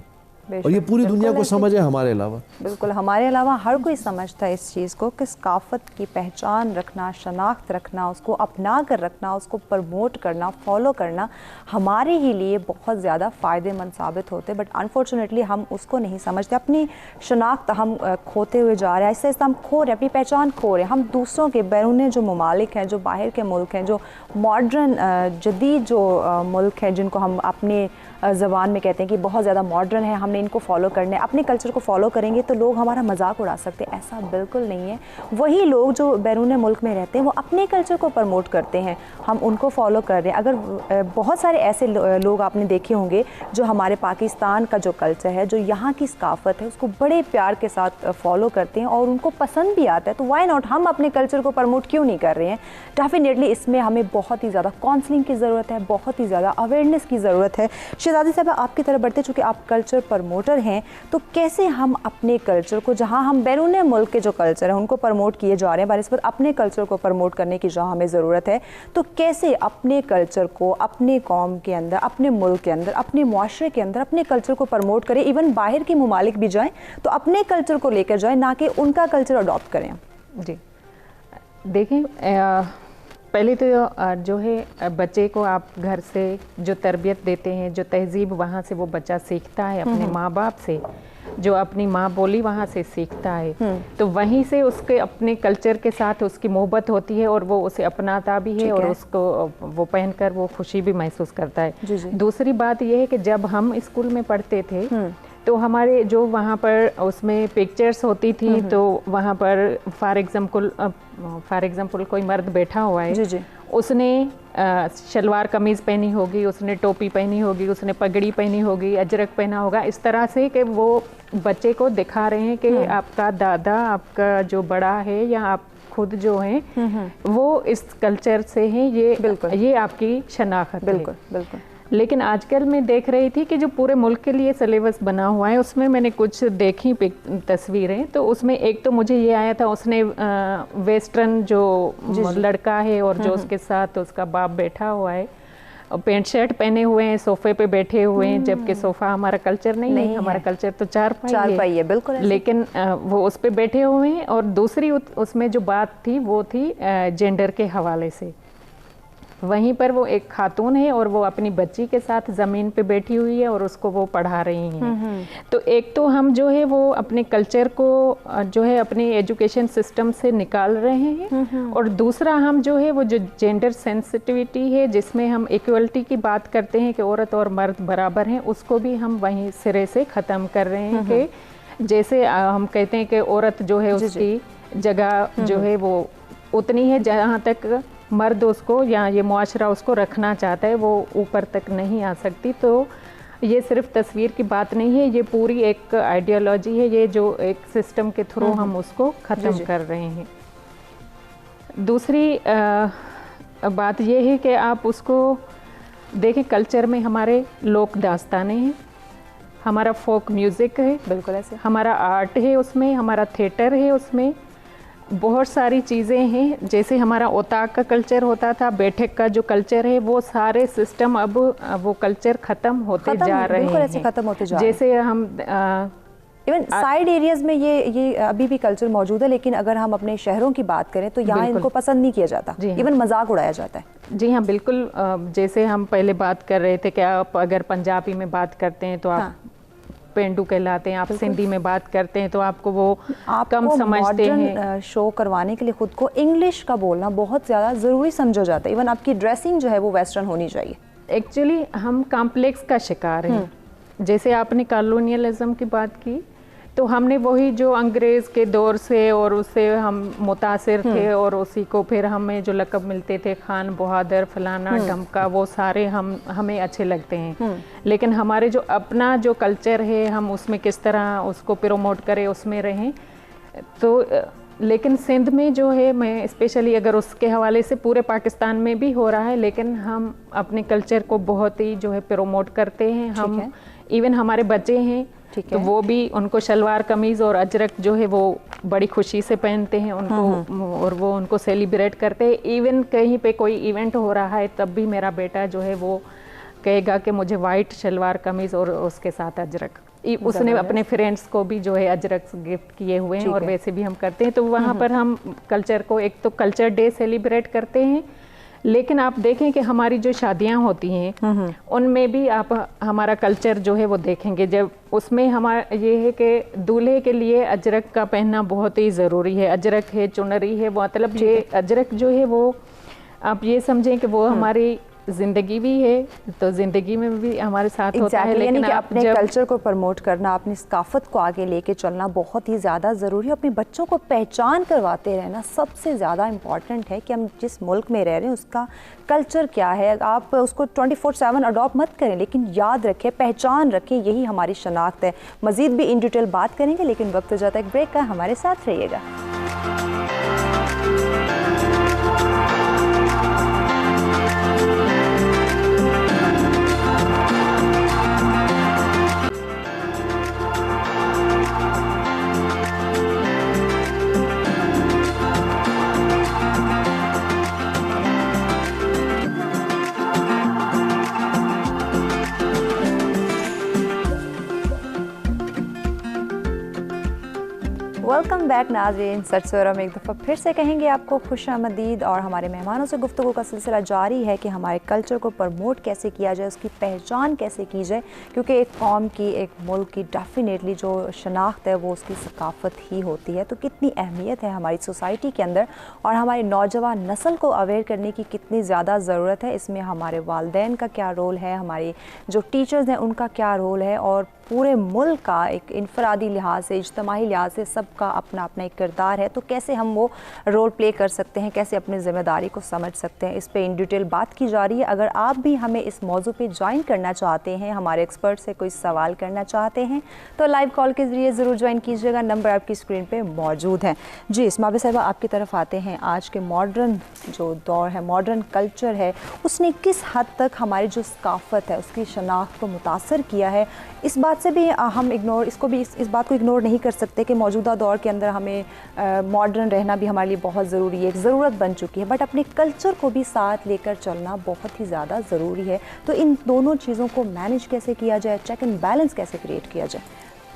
बेशक, और ये पूरी दुनिया बिल्कुल को ऐसे। समझ है हमारे अलावा। बिल्कुल, हमारे अलावा हर कोई समझता है इस चीज़ को कि सकाफ़त की पहचान रखना, शनाख्त रखना, उसको अपना कर रखना, उसको प्रमोट करना, फॉलो करना हमारे ही लिए बहुत ज़्यादा फ़ायदेमंद साबित होते हैं। बट अनफॉर्चुनेटली हम उसको नहीं समझते, अपनी शनाख्त हम खोते हुए जा रहे हैं, ऐसे ऐसे हम खो रहे हैं, अपनी पहचान खो रहे हैं। हम दूसरों के बैरून जो ममालिक हैं, जो बाहर के मुल्क हैं, जो मॉडर्न जदीद जो मुल्क हैं, जिनको हम अपने ज़बान में कहते हैं कि बहुत ज़्यादा मॉडर्न है, हमने इनको फॉलो करना है, अपने कल्चर को फॉलो करेंगे तो लोग हमारा मजाक उड़ा सकते हैं। ऐसा बिल्कुल नहीं है। वही लोग जो बैरून मुल्क में रहते हैं वो अपने कल्चर को प्रमोट करते हैं, हम उनको फॉलो कर रहे हैं। अगर बहुत सारे ऐसे लोग आपने देखे होंगे जो हमारे पाकिस्तान का जो कल्चर है, जो यहाँ की सकाफत है, उसको बड़े प्यार के साथ फॉलो करते हैं और उनको पसंद भी आता है, तो वाई नॉट, हम अपने कल्चर को प्रमोट क्यों नहीं कर रहे हैं। डेफिनेटली इसमें हमें बहुत ही ज़्यादा काउंसलिंग की ज़रूरत है, बहुत ही ज़्यादा अवेयरनेस की ज़रूरत है। शहजादी साहब, आपकी तरफ बढ़ते, चूँकि आप कल्चर प्रमोटर हैं, तो कैसे हम अपने कल्चर को, जहाँ हम बैरून मुल्क के जो कल्चर हैं उनको प्रमोट किए जा रहे हैं, पर अपने कल्चर को प्रमोट करने की जहाँ हमें ज़रूरत है, तो कैसे अपने कल्चर को अपने कौम के अंदर, अपने मुल्क के अंदर, अपने मुआशरे के अंदर अपने कल्चर को प्रमोट करें। इवन बाहर के ममालिक भी जाएँ तो अपने कल्चर को लेकर जाएँ, ना कि उनका कल्चर अडॉप्ट करें। जी देखें, पहले तो जो है बच्चे को आप घर से जो तरबियत देते हैं, जो तहजीब वहाँ से वो बच्चा सीखता है अपने माँ बाप से, जो अपनी माँ बोली वहाँ से सीखता है, तो वहीं से उसके अपने कल्चर के साथ उसकी मोहब्बत होती है और वो उसे अपनाता भी है और उसको वो पहनकर वो खुशी भी महसूस करता है। जी जी। दूसरी बात ये है कि जब हम स्कूल में पढ़ते थे तो हमारे जो वहाँ पर उसमें पिक्चर्स होती थी, तो वहाँ पर फॉर एग्जाम्पल कोई मर्द बैठा हुआ है, जी जी, उसने शलवार कमीज़ पहनी होगी, उसने टोपी पहनी होगी, उसने पगड़ी पहनी होगी, अजरक पहना होगा, इस तरह से कि वो बच्चे को दिखा रहे हैं कि आपका दादा, आपका जो बड़ा है या आप खुद जो हैं वो इस कल्चर से हैं, ये आपकी शनाख्त है। बिल्कुल बिल्कुल। लेकिन आजकल मैं देख रही थी कि जो पूरे मुल्क के लिए सिलेबस बना हुआ है, उसमें मैंने कुछ देखी तस्वीरें, तो उसमें एक तो मुझे ये आया था, उसने वेस्टर्न जो लड़का है और जो उसके साथ उसका बाप बैठा हुआ है, पैंट शर्ट पहने हुए हैं, सोफे पे बैठे हुए हैं, जबकि सोफा हमारा कल्चर नहीं है, हमारा कल्चर तो चारपाई है, बिल्कुल ऐसे। लेकिन वो उस पे बैठे हुए हैं। और दूसरी उसमें जो बात थी वो थी जेंडर के हवाले से। वहीं पर वो एक खातून है और वो अपनी बच्ची के साथ ज़मीन पे बैठी हुई है और उसको वो पढ़ा रही हैं। तो एक तो हम जो है वो अपने कल्चर को जो है अपने एजुकेशन सिस्टम से निकाल रहे हैं, और दूसरा हम जो है वो जो जेंडर सेंसिटिविटी है, जिसमें हम इक्वलिटी की बात करते हैं कि औरत और मर्द बराबर हैं, उसको भी हम वहीं सिरे से ख़त्म कर रहे हैं। कि जैसे हम कहते हैं कि औरत जो है उसकी जगह जो है वो उतनी है जहाँ तक मर्द उसको या ये मुआशरा उसको रखना चाहता है, वो ऊपर तक नहीं आ सकती। तो ये सिर्फ तस्वीर की बात नहीं है, ये पूरी एक आइडियोलॉजी है, ये जो एक सिस्टम के थ्रू हम उसको ख़त्म कर रहे हैं। दूसरी बात ये है कि आप उसको देखें, कल्चर में हमारे लोक दास्तानें हैं, हमारा फोक म्यूज़िक है, बिल्कुल ऐसे, हमारा आर्ट है, उसमें हमारा थिएटर है, उसमें बहुत सारी चीज़ें हैं। जैसे हमारा ओताक का कल्चर होता था, बैठक का जो कल्चर है, वो सारे सिस्टम अब वो कल्चर ख़त्म होते जा रहे हैं, खत्म होते जा रहे हैं। जैसे हम इवन साइड एरियाज में ये अभी भी कल्चर मौजूद है, लेकिन अगर हम अपने शहरों की बात करें तो यहाँ इनको पसंद नहीं किया जाता, इवन मजाक उड़ाया जाता है। जी हाँ, बिल्कुल। जैसे हम पहले बात कर रहे थे कि आप अगर पंजाबी में बात करते हैं तो आप पेंडू कहलाते हैं, आप सिंधी में बात करते हैं तो आपको वो कम समझते हैं। शो करवाने के लिए खुद को इंग्लिश का बोलना बहुत ज़्यादा ज़रूरी समझा जाता है। इवन आपकी ड्रेसिंग जो है वो वेस्टर्न होनी चाहिए। एक्चुअली हम कॉम्प्लेक्स का शिकार हैं। जैसे आपने कॉलोनियलिज्म की बात की, तो हमने वही जो अंग्रेज़ के दौर से और उससे हम मुतासिर थे, और उसी को फिर हमें जो लक़ब मिलते थे, खान बहादुर, फलाना ढमका, वो सारे हमें अच्छे लगते हैं। लेकिन हमारे जो अपना जो कल्चर है, हम उसमें किस तरह उसको प्रमोट करें, उसमें रहें। तो लेकिन सिंध में जो है, मैं स्पेशली अगर उसके हवाले से, पूरे पाकिस्तान में भी हो रहा है, लेकिन हम अपने कल्चर को बहुत ही जो है प्रमोट करते हैं। हम इवन हमारे बच्चे हैं तो वो भी, उनको शलवार कमीज़ और अजरक जो है वो बड़ी खुशी से पहनते हैं उनको, और वो उनको सेलिब्रेट करते हैं। इवन कहीं पे कोई इवेंट हो रहा है तब भी मेरा बेटा जो है वो कहेगा कि मुझे वाइट शलवार कमीज़ और उसके साथ अजरक। उसने अपने फ्रेंड्स को भी जो है अजरक गिफ्ट किए हुए हैं, और वैसे भी हम करते हैं। तो वहाँ पर हम कल्चर को, एक तो कल्चर डे सेलिब्रेट करते हैं, लेकिन आप देखें कि हमारी जो शादियां होती हैं उनमें भी आप हमारा कल्चर जो है वो देखेंगे, जब उसमें हमारा ये है कि दूल्हे के लिए अजरक का पहनना बहुत ही ज़रूरी है। अजरक है, चुनरी है, मतलब ये अजरक जो है वो आप ये समझें कि वो हमारी ज़िंदगी भी है, तो ज़िंदगी में भी हमारे साथ होता है। लेकिन अपने कल्चर को प्रमोट करना, अपनी सकाफत को आगे लेके चलना बहुत ही ज़्यादा ज़रूरी है। अपने बच्चों को पहचान करवाते रहना सबसे ज़्यादा इम्पॉर्टेंट है कि हम जिस मुल्क में रह रहे हैं उसका कल्चर क्या है। आप उसको 24/7 अडॉप्ट मत करें, लेकिन याद रखें, पहचान रखें, यही हमारी शनाख्त है। मज़ीद भी इन डिटेल बात करेंगे, लेकिन वक्त हो जाता है एक ब्रेक का, हमारे साथ रहिएगा। वेलकम बैक नाज़रीन। सरसोरा में एक दफ़ा फिर से कहेंगे आपको खुशामदीद, और हमारे मेहमानों से गुफ्तगू का सिलसिला जारी है कि हमारे कल्चर को प्रमोट कैसे किया जाए, उसकी पहचान कैसे की जाए, क्योंकि एक कौम की, एक मुल्क की डेफिनेटली जो शनाख्त है वो उसकी सकाफत ही होती है। तो कितनी अहमियत है हमारी सोसाइटी के अंदर, और हमारी नौजवान नस्ल को अवेयर करने की कितनी ज़्यादा ज़रूरत है। इसमें हमारे वालिदैन का क्या रोल है, हमारे जो टीचर्स हैं उनका क्या रोल है, और पूरे मुल्क का एक इनफरादी लिहाज से, इज्तमाही लिहाज से सबका अपना अपना एक किरदार है। तो कैसे हम वो रोल प्ले कर सकते हैं, कैसे अपनी ज़िम्मेदारी को समझ सकते हैं, इस पे इन डिटेल बात की जा रही है। अगर आप भी हमें इस मौजू पे ज्वाइन करना चाहते हैं, हमारे एक्सपर्ट से कोई सवाल करना चाहते हैं, तो लाइव कॉल के ज़रिए ज़रूर ज्वाइन कीजिएगा। नंबर आपकी स्क्रीन पर मौजूद है। जी इस्माबी साहिबा, आपकी तरफ आते हैं। आज के मॉडर्न जो दौर है, मॉडर्न कल्चर है, उसने किस हद तक हमारी जो सकाफत है उसकी शनाख्त को मुतासर किया है। इस बात से भी हम इस बात को इग्नोर नहीं कर सकते कि मौजूदा दौर के अंदर हमें मॉडर्न रहना भी हमारे लिए बहुत ज़रूरी है, एक ज़रूरत बन चुकी है, बट अपने कल्चर को भी साथ लेकर चलना बहुत ही ज़्यादा ज़रूरी है। तो इन दोनों चीज़ों को मैनेज कैसे किया जाए, चेक एंड बैलेंस कैसे क्रिएट किया जाए?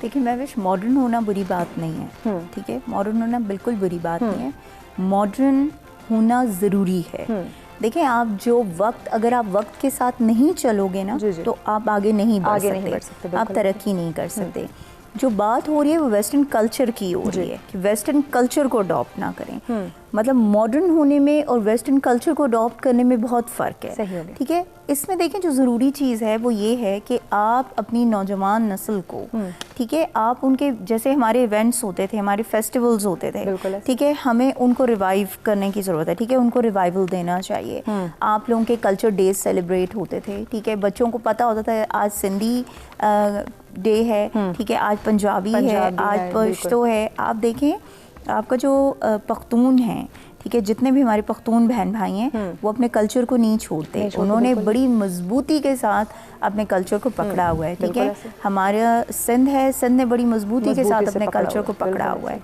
देखिए महविश, मॉडर्न होना बुरी बात नहीं है, ठीक है, मॉडर्न होना बिल्कुल बुरी बात नहीं है, मॉडर्न होना ज़रूरी है। देखिए, आप जो वक्त, अगर आप वक्त के साथ नहीं चलोगे ना, तो आप आगे नहीं बढ़ सकते, आप तरक्की नहीं कर सकते। जो बात हो रही है वो वेस्टर्न कल्चर की हो रही है कि वेस्टर्न कल्चर को अडॉप्ट ना करें। मतलब मॉडर्न होने में और वेस्टर्न कल्चर को अडॉप्ट करने में बहुत फ़र्क है, ठीक है। इसमें देखें, जो ज़रूरी चीज़ है वो ये है कि आप अपनी नौजवान नस्ल को, ठीक है, आप उनके, जैसे हमारे इवेंट्स होते थे, हमारे फेस्टिवल्स होते थे, ठीक है, हमें उनको रिवाइव करने की ज़रूरत है, ठीक है, उनको रिवाइवल देना चाहिए। आप लोगों के कल्चर डेज सेलिब्रेट होते थे, ठीक है, बच्चों को पता होता था आज सिंधी डे है, ठीक है, आज पंजाबी है, आज पश्तो है। आप देखें, आपका जो पख्तून है, ठीक है, जितने भी हमारे पख्तून बहन भाई हैं, वो अपने कल्चर को नहीं छोड़ते, उन्होंने बड़ी मजबूती के साथ अपने कल्चर को पकड़ा हुआ है, ठीक है। हमारा सिंध है, सिंध ने बड़ी मजबूती के साथ अपने कल्चर को पकड़ा हुआ है,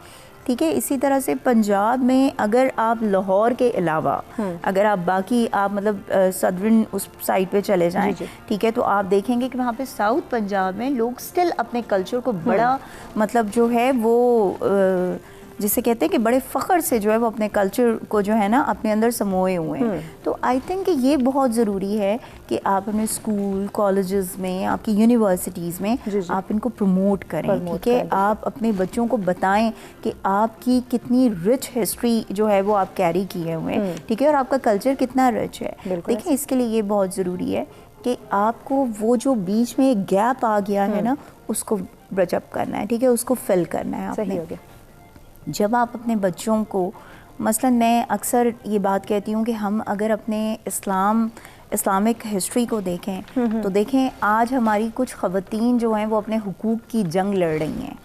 ठीक है। इसी तरह से पंजाब में अगर आप लाहौर के अलावा अगर आप बाकी आप मतलब सदर्न उस साइड पे चले जाएं, ठीक है, तो आप देखेंगे कि वहाँ पे साउथ पंजाब में लोग स्टिल अपने कल्चर को बड़ा मतलब जो है वो जिसे कहते हैं कि बड़े फ़ख्र से जो है वो अपने कल्चर को जो है ना अपने अंदर समोए हुए हैं। तो आई थिंक कि ये बहुत ज़रूरी है कि आप अपने स्कूल कॉलेजेस में, आपकी यूनिवर्सिटीज़ में आप इनको प्रमोट करें, ठीक है। आप अपने बच्चों को बताएं कि आपकी कितनी रिच हिस्ट्री जो है वो आप कैरी किए हुए हैं, ठीक है, और आपका कल्चर कितना रिच है। देखिए, इसके लिए ये बहुत ज़रूरी है कि आपको वो जो बीच में एक गैप आ गया है ना, उसको ब्रज अप करना है, ठीक है, उसको फिल करना है आपने। सही हो गया। जब आप अपने बच्चों को, मसलन मैं अक्सर ये बात कहती हूँ कि हम अगर अपने इस्लामिक हिस्ट्री को देखें तो देखें, आज हमारी कुछ ख़वातीन जो हैं वो अपने हुकूक की जंग लड़ रही हैं,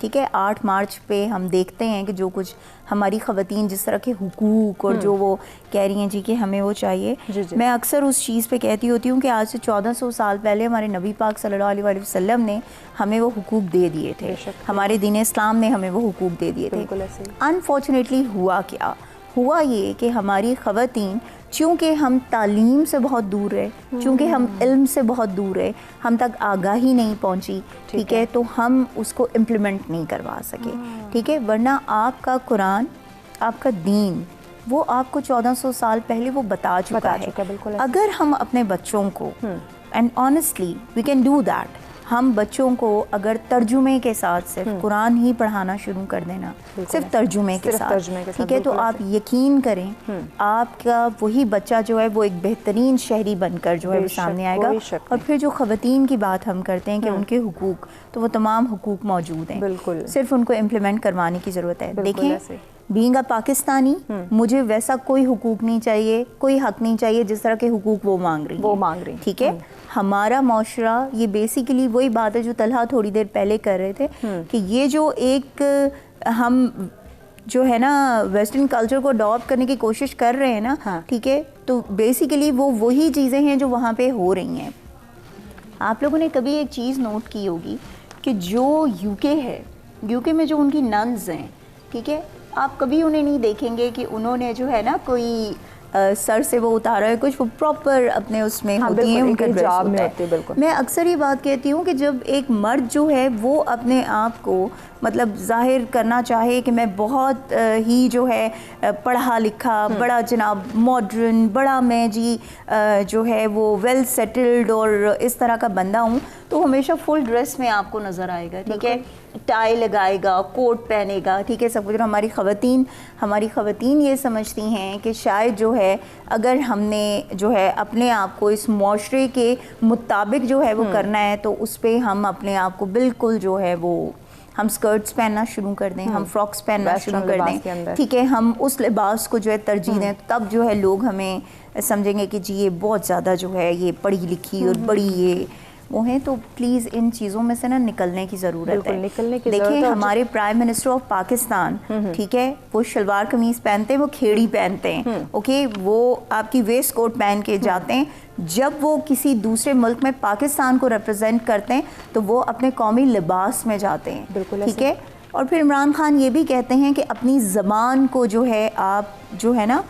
ठीक है। 8 मार्च पे हम देखते हैं कि जो कुछ हमारी ख़वातीन जिस तरह के हुकूक और जो वो कह रही हैं जी कि हमें वो चाहिए। मैं अक्सर उस चीज़ पे कहती होती हूँ कि आज से 1400 साल पहले हमारे नबी पाक सल्लल्लाहु अलैहि वसल्लम ने हमें वो हुकूक दे दिए थे, हमारे दीन इस्लाम ने हमें वो हुकूक दे दिए थे। अनफॉर्चुनेटली हुआ क्या, हुआ ये कि हमारी ख़वातीन, चूँकि हम तालीम से बहुत दूर है, चूँकि हम इल्म से बहुत दूर है, हम तक आगाही नहीं पहुँची, ठीक है, तो हम उसको इम्प्लीमेंट नहीं करवा सके, ठीक है। वरना आपका कुरान, आपका दीन, वो आपको 1400 साल पहले वो बता चुका है। बिल्कुल। अगर हम अपने बच्चों को, and honestly we can do that, हम बच्चों को अगर तर्जुमे के साथ सिर्फ कुरान ही पढ़ाना शुरू कर देना, सिर्फ तर्जुमे के साथ, ठीक है, तो आप यकीन करें आपका वही बच्चा जो है वो एक बेहतरीन शहरी बनकर जो है वो सामने आएगा। और फिर जो ख़वातीन की बात हम करते हैं कि उनके हुकूक, तो वो तमाम हुकूक मौजूद हैं, बिल्कुल, सिर्फ उनको इम्प्लीमेंट करवाने की ज़रूरत है। देखें, बीइंग अ पाकिस्तानी, मुझे वैसा कोई हुकूक नहीं चाहिए, कोई हक नहीं चाहिए जिस तरह के हुकूक वो मांग रही, ठीक है। हमारा माशरा, ये बेसिकली वही बात है जो तलहा थोड़ी देर पहले कर रहे थे कि ये जो एक हम जो है ना वेस्टर्न कल्चर को अडॉप्ट करने की कोशिश कर रहे हैं ना, ठीक है, तो बेसिकली वो वही चीज़ें हैं जो वहाँ पे हो रही हैं। आप लोगों ने कभी एक चीज़ नोट की होगी कि जो यूके है, यूके में जो उनकी नन्स हैं, ठीक है, आप कभी उन्हें नहीं देखेंगे कि उन्होंने जो है ना कोई सर से वो उतारा है कुछ, वो प्रॉपर अपने उसमें होती हैं, उनका ड्रेस होता है। बिल्कुल। मैं अक्सर ये बात कहती हूँ कि जब एक मर्द जो है वो अपने आप को मतलब जाहिर करना चाहे कि मैं बहुत ही जो है पढ़ा लिखा, बड़ा जनाब मॉडर्न, बड़ा मैं जी जो है वो वेल सेटल्ड और इस तरह का बंदा हूँ, तो हमेशा फुल ड्रेस में आपको नज़र आएगा, ठीक है, टाई लगाएगा, कोट पहनेगा, ठीक है, सब कुछ। हमारी ख़वातीन ये समझती हैं कि शायद जो है अगर हमने जो है अपने आप को इस मुआशरे के मुताबिक जो है वो करना है, तो उस पर हम अपने आप को बिल्कुल जो है वो हम स्कर्ट्स पहनना शुरू कर दें, हम फ्रॉक्स पहनना शुरू कर दें, ठीक है, हम उस लिबास को जो है तरजीह दें, तब जो है लोग हमें समझेंगे कि जी ये बहुत ज़्यादा जो है ये पढ़ी लिखी और बड़ी ये वो हैं। तो प्लीज़ इन चीज़ों में से ना निकलने की ज़रूरत है। देखिए, हमारे प्राइम मिनिस्टर ऑफ पाकिस्तान, ठीक है, वो शलवार कमीज़ पहनते हैं, वो खेड़ी पहनते हैं, ओके, वो आपकी वेस्ट कोट पहन के जाते हैं। जब वो किसी दूसरे मुल्क में पाकिस्तान को रिप्रेजेंट करते हैं तो वो अपने कौमी लिबास में जाते हैं, ठीक है। और फिर इमरान खान ये भी कहते हैं कि अपनी ज़बान को जो है आप जो है ना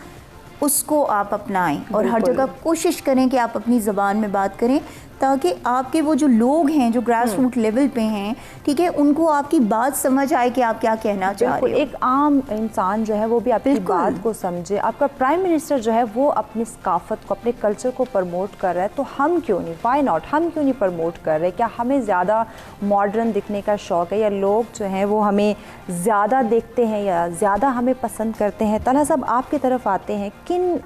उसको आप अपनाएं और हर जगह कोशिश करें कि आप अपनी ज़बान में बात करें, ताकि आपके वो जो लोग हैं जो ग्रास रूट लेवल पे हैं, ठीक है, उनको आपकी बात समझ आए कि आप क्या कहना चाह रहे हो। एक आम इंसान जो है वो भी आपकी बात को समझे। आपका प्राइम मिनिस्टर जो है वो अपनी सकाफत को, अपने कल्चर को प्रमोट कर रहा है, तो हम क्यों नहीं, वाई नॉट, हम क्यों नहीं प्रमोट कर रहे? क्या हमें ज़्यादा मॉडर्न दिखने का शौक़ है, या लोग जो हैं वो हमें ज़्यादा देखते हैं या ज़्यादा हमें पसंद करते हैं? तलहा साहब, आपकी तरफ आते हैं, किन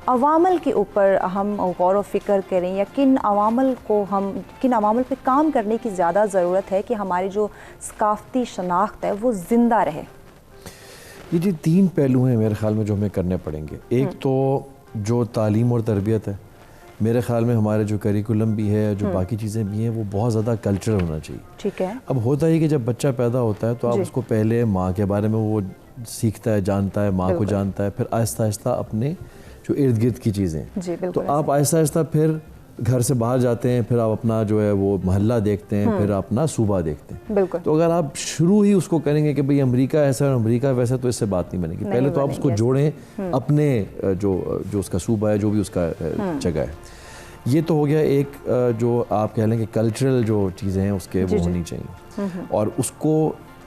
अवामल के ऊपर हम गौर व फिक्र करें, या किन अवामल पे काम करने की ज़्यादा ज़रूरत है कि हमारी जो सकाफ़ती शनाख्त है वो ज़िंदा रहे? ये जी 3 पहलू हैं मेरे ख़्याल में जो हमें करने पड़ेंगे। एक तो जो तालीम और तरबियत है, मेरे ख़्याल में हमारे जो करिकुलम भी है, जो बाकी चीज़ें भी हैं, वो बहुत ज़्यादा कल्चरल होना चाहिए, ठीक है। अब होता है कि जब बच्चा पैदा होता है तो आप उसको पहले माँ के बारे में वो सीखता है, जानता है, माँ को जानता है, फिर आहिस्ता आहिस्ता अपने जो इर्द गिर्द की चीज़ें, तो आप आहिस्ता आहिस्ता फिर घर से बाहर जाते हैं, फिर आप अपना जो है वो मोहल्ला देखते हैं, फिर अपना सूबा देखते हैं। तो अगर आप शुरू ही उसको करेंगे कि भाई अमेरिका ऐसा है और अमेरिका वैसा, तो इससे बात नहीं बनेगी। पहले तो आप उसको जोड़ें अपने जो उसका सूबा है, जो भी उसका जगह है। ये तो हो गया एक जो आप कह लें कि कल्चरल जो चीज़ें हैं उसके वो होनी चाहिए, और उसको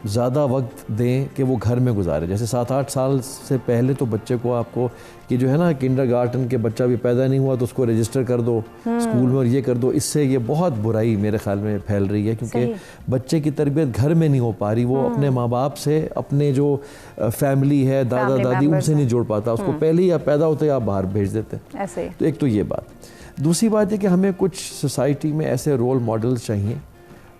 ज़्यादा वक्त दें कि वो घर में गुजारे। जैसे 7-8 साल से पहले तो बच्चे को आपको कि जो है ना किंडरगार्टन के बच्चा भी पैदा नहीं हुआ तो उसको रजिस्टर कर दो स्कूल में और ये कर दो, इससे ये बहुत बुराई मेरे ख्याल में फैल रही है, क्योंकि बच्चे की तरबियत घर में नहीं हो पा रही, वो अपने माँ बाप से, अपने जो फैमिली है, दादा दादी, उनसे नहीं जोड़ पाता, उसको पहले ही आप पैदा होते ही आप बाहर भेज देते हैं। तो एक तो ये बात। दूसरी बात है कि हमें कुछ सोसाइटी में ऐसे रोल मॉडल्स चाहिए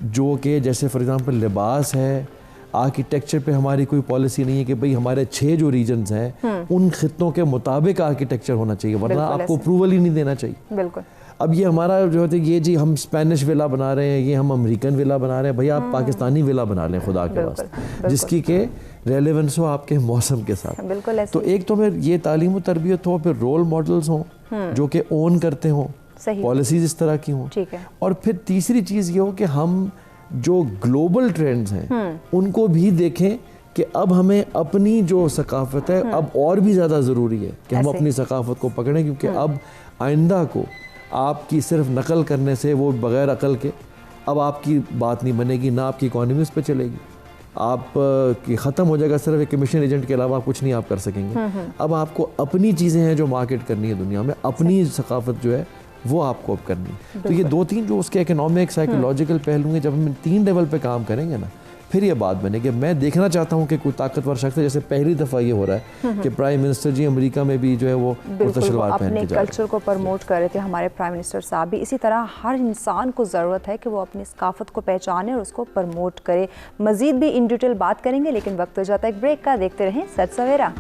जो कि जैसे फॉर एग्ज़ाम्पल लिबास है, आर्किटेक्चर पे हमारी कोई पॉलिसी नहीं है कि भाई हमारे 6 जो रीजन्स हैं उन खित्तों के मुताबिक आर्किटेक्चर होना चाहिए, वरना आपको अप्रूवल ही नहीं देना चाहिए। बिल्कुल। अब ये हमारा जो होता है ये जी हम स्पेनिश विला बना रहे हैं, ये हम अमेरिकन विला बना रहे हैं, भैया आप पाकिस्तानी विला बना लें खुदा के वास्ते, जिसकी के रेलेवेंस हो आपके मौसम के साथ। तो एक तो फिर ये तालीम व तरबियत हो, फिर रोल मॉडल्स हों जो कि ओन करते हों, पॉलिसीज इस तरह की हों, और फिर तीसरी चीज़ ये हो कि हम जो ग्लोबल ट्रेंड्स हैं उनको भी देखें कि अब हमें अपनी जो सकाफ़त है अब और भी ज़्यादा ज़रूरी है कि हम अपनी सकाफ़त को पकड़ें, क्योंकि अब आइंदा को आपकी सिर्फ नकल करने से, वो बग़ैर अकल के, अब आपकी बात नहीं बनेगी, ना आपकी इकॉनमी उस पर चलेगी, आप की ख़त्म हो जाएगा, सिर्फ एक कमीशन एजेंट के अलावा कुछ नहीं आप कर सकेंगे। अब आपको अपनी चीज़ें हैं जो मार्केट करनी है दुनिया में, अपनी सकाफ़त जो है वो आपको अब करनी है। तो ये 2-3 जो उसके इकोनॉमिक साइकोलॉजिकल पहलू हैं, जब हम 3 लेवल पे काम करेंगे ना, फिर ये बात बनेगी। मैं देखना चाहता हूँ कि कोई ताकतवर शख्स है, जैसे पहली दफ़ा ये हो रहा है कि प्राइम मिनिस्टर जी अमेरिका में भी जो है वो कुर्ता शलवार पहन के जा रहे हैं, अपने कल्चर को प्रमोट कर रहे थे हमारे प्राइम मिनिस्टर साहब भी। इसी तरह हर इंसान को ज़रूरत है कि वो अपनी सकाफत को पहचाने और उसको प्रमोट करे। मज़ीद भी इन डिटेल बात करेंगे, लेकिन वक्त हो जाता है एक ब्रेक का। देखते रहें सच सवेरा।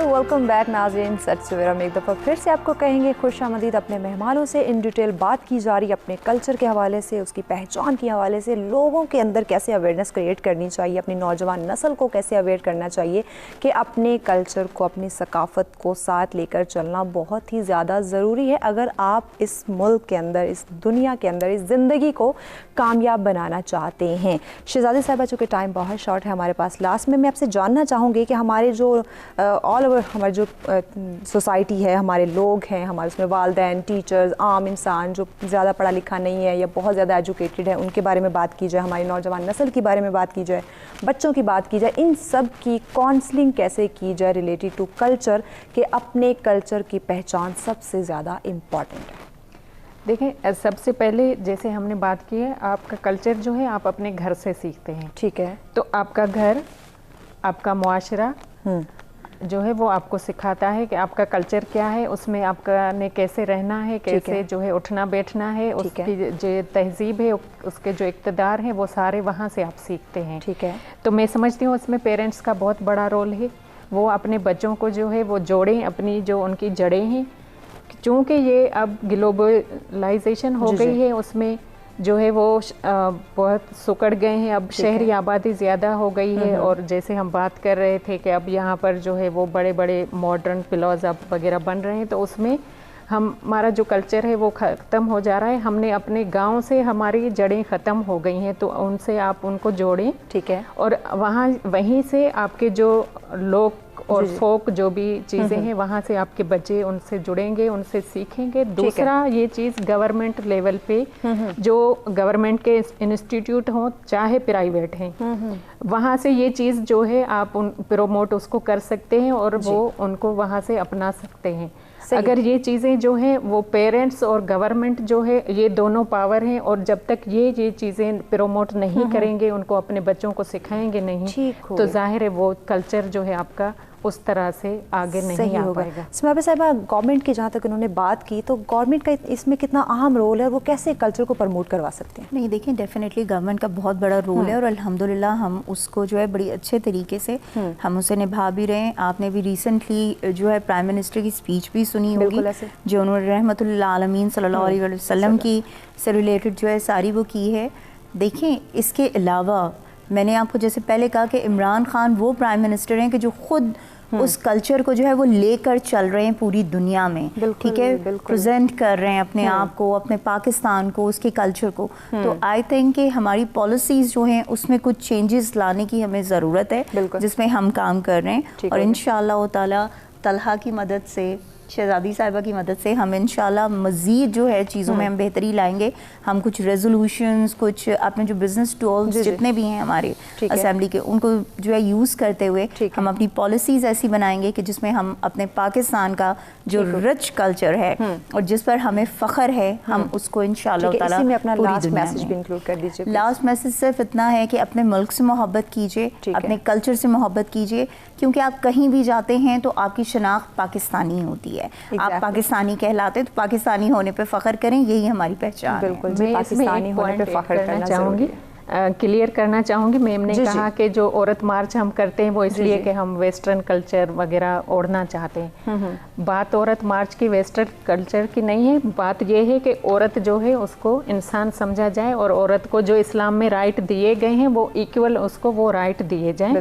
वेलकम बैक नाज़रीन, सच सवेरा में एक दफ़ा फिर से आपको कहेंगे खुशामदीद। अपने मेहमानों से इन डिटेल बात की जा रही है अपने कल्चर के हवाले से, उसकी पहचान के हवाले से, लोगों के अंदर कैसे अवेयरनेस क्रिएट करनी चाहिए, अपनी नौजवान नस्ल को कैसे अवेयर करना चाहिए कि अपने कल्चर को, अपनी सकाफ़त को साथ लेकर चलना बहुत ही ज़्यादा ज़रूरी है अगर आप इस मुल्क के अंदर, इस दुनिया के अंदर, इस ज़िंदगी को कामयाब बनाना चाहते हैं। शहज़ादी साहिबा, चूँकि टाइम बहुत शॉर्ट है हमारे पास, लास्ट में मैं आपसे जानना चाहूँगी कि हमारे जो ऑल ओवर हमारी जो सोसाइटी है, हमारे लोग हैं, हमारे उसमें वालिदैन, टीचर्स, आम इंसान जो ज़्यादा पढ़ा लिखा नहीं है या बहुत ज़्यादा एजुकेटेड है, उनके बारे में बात की जाए, हमारी नौजवान नस्ल के बारे में बात की जाए, बच्चों की बात की जाए, इन सब की काउंसलिंग कैसे की जाए रिलेटेड टू कल्चर, कि अपने कल्चर की पहचान सबसे ज़्यादा इम्पॉर्टेंट है। देखें, सबसे पहले जैसे हमने बात की है, आपका कल्चर जो है आप अपने घर से सीखते हैं, ठीक है। तो आपका घर, आपका मुआशरा जो है वो आपको सिखाता है कि आपका कल्चर क्या है, उसमें आपका ने कैसे रहना है, कैसे जो है उठना बैठना है, उसकी जो तहजीब है, उसके जो इक़्तिदार हैं, वो सारे वहाँ से आप सीखते हैं। ठीक है। तो मैं समझती हूँ उसमें पेरेंट्स का बहुत बड़ा रोल है। वो अपने बच्चों को जो है वो जोड़ें, अपनी जो उनकी जड़ें हैं, चूँकि ये अब ग्लोबलाइजेशन हो गई है, उसमें जो है वो बहुत सुकड़ गए हैं, अब शहरी आबादी ज़्यादा हो गई है, और जैसे हम बात कर रहे थे कि अब यहाँ पर जो है वो बड़े बड़े मॉडर्न प्लाजा वगैरह बन रहे हैं, तो उसमें हमारा जो कल्चर है वो ख़त्म हो जा रहा है। हमने अपने गांव से, हमारी जड़ें ख़त्म हो गई हैं, तो उनसे आप उनको जोड़ें, ठीक है, और वहीं से आपके जो लोग और फोक जो भी चीज़ें हैं, वहाँ से आपके बच्चे उनसे जुड़ेंगे, उनसे सीखेंगे। दूसरा, ये चीज़ गवर्नमेंट लेवल पे जो गवर्नमेंट के इंस्टीट्यूट हों चाहे प्राइवेट हैं, वहाँ से ये चीज़ जो है आप प्रमोट उसको कर सकते हैं और वो उनको वहाँ से अपना सकते हैं। अगर ये चीज़ें जो हैं वो पेरेंट्स और गवर्नमेंट जो है, ये दोनों पावर हैं, और जब तक ये चीज़ें प्रमोट नहीं करेंगे, उनको अपने बच्चों को सिखाएंगे नहीं, तो जाहिर है वो कल्चर जो है आपका उस तरह से आगे नहीं आ पाएगा। स्माबा साहिबा, गवर्नमेंट की जहाँ तक उन्होंने बात की, तो गवर्नमेंट का इसमें कितना अहम रोल है, वो कैसे कल्चर को प्रमोट करवा सकते हैं? नहीं, देखिए, डेफिनेटली गवर्नमेंट का बहुत बड़ा रोल है, और अल्हम्दुलिल्लाह हम उसको जो है बड़ी अच्छे तरीके से हम उसे निभा भी रहे हैं। आपने भी रिसेंटली जो है प्राइम मिनिस्टर की स्पीच भी सुनी होगी, जो उन्होंने रहमतुल्लिल आलमीन सल्लल्लाहु अलैहि वसल्लम की से रिलेटेड जो है सारी वो की है। देखें, इसके अलावा मैंने आपको जैसे पहले कहा कि इमरान खान वो प्राइम मिनिस्टर हैं कि जो खुद उस कल्चर को जो है वो लेकर चल रहे हैं पूरी दुनिया में, ठीक है, प्रेजेंट कर रहे हैं अपने आप को, अपने पाकिस्तान को, उसके कल्चर को। तो आई थिंक कि हमारी पॉलिसीज़ जो हैं उसमें कुछ चेंजेस लाने की हमें ज़रूरत है, जिसमें हम काम कर रहे हैं, और इंशाअल्लाह ताला तलहा की मदद से, शहज़ादी साहिबा की मदद से हम इंशाल्लाह मज़ीद जो है चीज़ों में हम बेहतरी लाएंगे। हम कुछ रेजोल्यूशंस, कुछ अपने जो बिज़नेस टूल्स जितने भी हैं हमारे असेंबली के, उनको जो है यूज़ करते हुए हम अपनी पॉलिसीज़ ऐसी बनाएंगे कि जिसमें हम अपने पाकिस्तान का जो रिच कल्चर है और जिस पर हमें फ़ख्र है, हम उसको इंशाल्लाह ताला अपना लास्ट मैसेज भी इंक्लूड कर दीजिए। लास्ट मैसेज सिर्फ इतना है कि अपने मुल्क से मोहब्बत कीजिए, अपने कल्चर से मोहब्बत कीजिए, क्योंकि आप कहीं भी जाते हैं तो आपकी शनाख्त पाकिस्तानी होती है। आप पाकिस्तानी कहलाते हैं, तो पाकिस्तानी होने पे फ़ख्र करें, यही हमारी पहचान है। बिल्कुल, मैं पाकिस्तानी होने पे फ़ख्र करना चाहूँगी। क्लियर करना चाहूँगी। मैम ने जी, कहा कि जो औरत मार्च हम करते हैं वो इसलिए कि हम वेस्टर्न कल्चर वगैरह ओढ़ना चाहते हैं। बात औरत मार्च की वेस्टर्न कल्चर की नहीं है, बात ये है कि औरत जो है उसको इंसान समझा जाए और औरत को जो इस्लाम में राइट दिए गए हैं वो इक्वल उसको वो राइट दिए जाएं।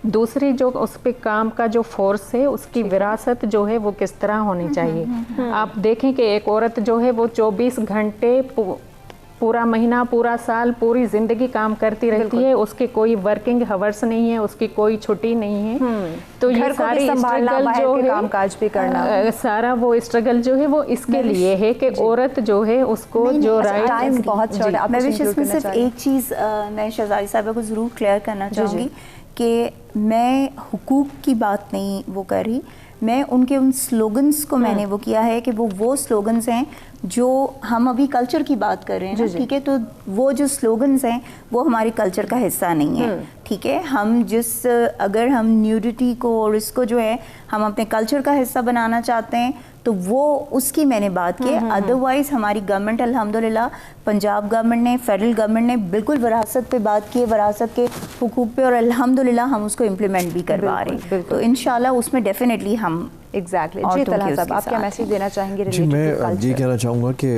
दूसरी जो उस पे काम का जो फोर्स है उसकी विरासत जो है वो किस तरह होनी चाहिए। आप देखें कि एक औरत जो है वो 24 घंटे पूरा महीना, पूरा साल, पूरी जिंदगी काम करती रहती है, उसके कोई वर्किंग हावर्स नहीं है, उसकी कोई छुट्टी नहीं है। तो ये सारी स्ट्रगल जो है कामकाज भी करना, सारा वो स्ट्रगल जो है वो इसके लिए है कि औरत जो है उसको जो राइट। टाइम बहुत शॉर्ट है। मैं इसमें सिर्फ एक चीज़ मैं शहजादी साहिबा को ज़रूर क्लियर करना चाहूँगी कि मैं हुकूक की बात नहीं वो कर रही, मैं उनके उन स्लोगन्स को मैंने वो किया है कि वो स्लोगन्स हैं जो हम अभी कल्चर की बात कर रहे हैं ना, ठीक है, तो वो जो स्लोगन्स हैं वो हमारे कल्चर का हिस्सा नहीं है, ठीक है। हम अगर हम न्यूडिटी को और इसको जो है हम अपने कल्चर का हिस्सा बनाना चाहते हैं तो वो उसकी मैंने बात की। अदरवाइज हमारी गवर्नमेंट अल्हम्दुलिल्लाह, पंजाब गवर्नमेंट ने, फेडरल गवर्नमेंट ने बिल्कुल विरासत पे बात की है, विरासत के हुकूक पे, और अल्हम्दुलिल्लाह हम उसको इम्प्लीमेंट भी करवा रहे हैं। तो इंशाल्लाह उसमें डेफिनेटली हम एग्जैक्टली जी तलहा साहब आप क्या मैसेज देना चाहेंगे? जी मैं ये कहना चाहूँगा कि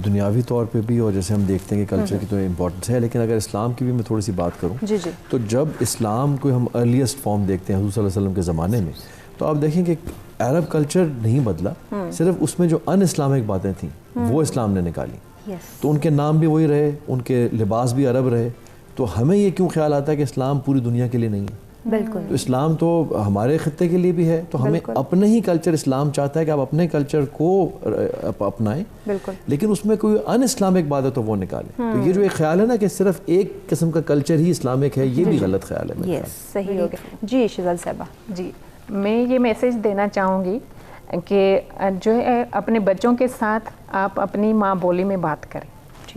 दुनियावी तौर पे भी, और जैसे हम देखते हैं कि कल्चर की तो इम्पोर्टेंस है, लेकिन अगर इस्लाम की भी मैं थोड़ी सी बात करूँ जी तो जब इस्लाम को हम अर्लीस्ट फॉर्म देखते हैं हुज़ूर सल्लल्लाहु अलैहि वसल्लम के ज़माने में, तो आप देखें कि अरब कल्चर नहीं बदला, सिर्फ उसमें जो अन इस्लामिक बातें थी वो इस्लाम ने निकाली। तो उनके नाम भी वही रहे, उनके लिबास भी अरब रहे। तो हमें ये क्यों ख्याल आता है कि इस्लाम पूरी दुनिया के लिए नहीं है? बिल्कुल, तो इस्लाम तो हमारे खित्ते के लिए भी है, तो हमें अपने ही कल्चर, इस्लाम चाहता है कि आप अपने कल्चर को अपनाएं, लेकिन उसमें कोई अन इस्लामिक बात है तो वो निकालें। तो ये जो एक ख्याल है ना कि सिर्फ एक किस्म का कल्चर ही इस्लामिक है, ये भी गलत ख्याल है। यस, सही हो गया जी। शहजादी साहिबा जी, मैं ये मैसेज देना चाहूँगी कि जो है अपने बच्चों के साथ आप अपनी माँ बोली में बात करें।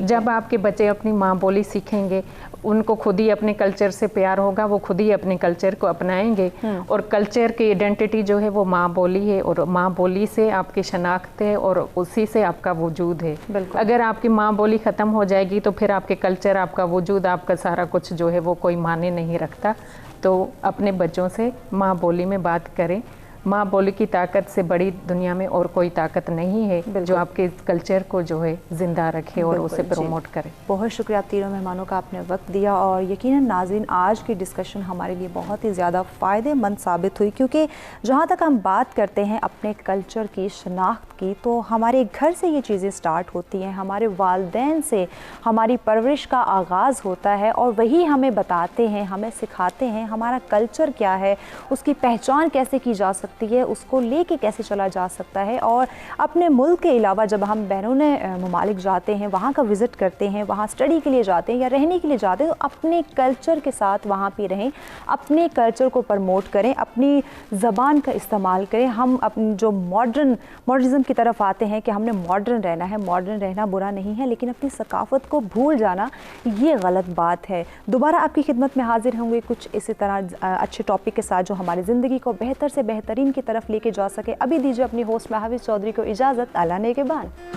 जब आपके बच्चे अपनी माँ बोली सीखेंगे, उनको खुद ही अपने कल्चर से प्यार होगा, वो खुद ही अपने कल्चर को अपनाएंगे। और कल्चर की आइडेंटिटी जो है वो माँ बोली है, और माँ बोली से आपकी शनाख्त है और उसी से आपका वजूद है। अगर आपकी माँ बोली ख़त्म हो जाएगी तो फिर आपके कल्चर, आपका वजूद, आपका सारा कुछ जो है वो कोई माने नहीं रखता। तो अपने बच्चों से माँ बोली में बात करें। माँ बोली की ताकत से बड़ी दुनिया में और कोई ताकत नहीं है जो आपके कल्चर को जो है ज़िंदा रखे और उसे प्रमोट करे। बहुत शुक्रिया आप तीनों मेहमानों का, आपने वक्त दिया। और यकीनन नाज़रीन, आज की डिस्कशन हमारे लिए बहुत ही ज़्यादा फ़ायदेमंद साबित हुई, क्योंकि जहाँ तक हम बात करते हैं अपने कल्चर की, शनाख्त की, तो हमारे घर से ये चीज़ें स्टार्ट होती हैं, हमारे वालिदैन से हमारी परवरिश का आगाज़ होता है, और वही हमें बताते हैं, हमें सिखाते हैं हमारा कल्चर क्या है, उसकी पहचान कैसे की जा सकती है, उसको लेके कैसे चला जा सकता है। और अपने मुल्क के अलावा जब हम बैरून ममालिक जाते हैं, वहाँ का विज़िट करते हैं, वहाँ स्टडी के लिए जाते हैं या रहने के लिए जाते हैं, तो अपने कल्चर के साथ वहाँ पे रहें, अपने कल्चर को प्रमोट करें, अपनी ज़बान का इस्तेमाल करें। हम अपनी जो मॉडर्निज़म की तरफ आते हैं कि हमने मॉडर्न रहना है, मॉडर्न रहना बुरा नहीं है, लेकिन अपनी सकाफ़त को भूल जाना ये गलत बात है। दोबारा आपकी खिदमत में हाजिर होंगे कुछ इसी तरह अच्छे टॉपिक के साथ जो हमारी ज़िंदगी को बेहतर से बेहतरीन की तरफ लेके जा सके। अभी दीजिए अपनी होस्ट महविश चौधरी को इजाज़त। अल्लाह ने के बाद।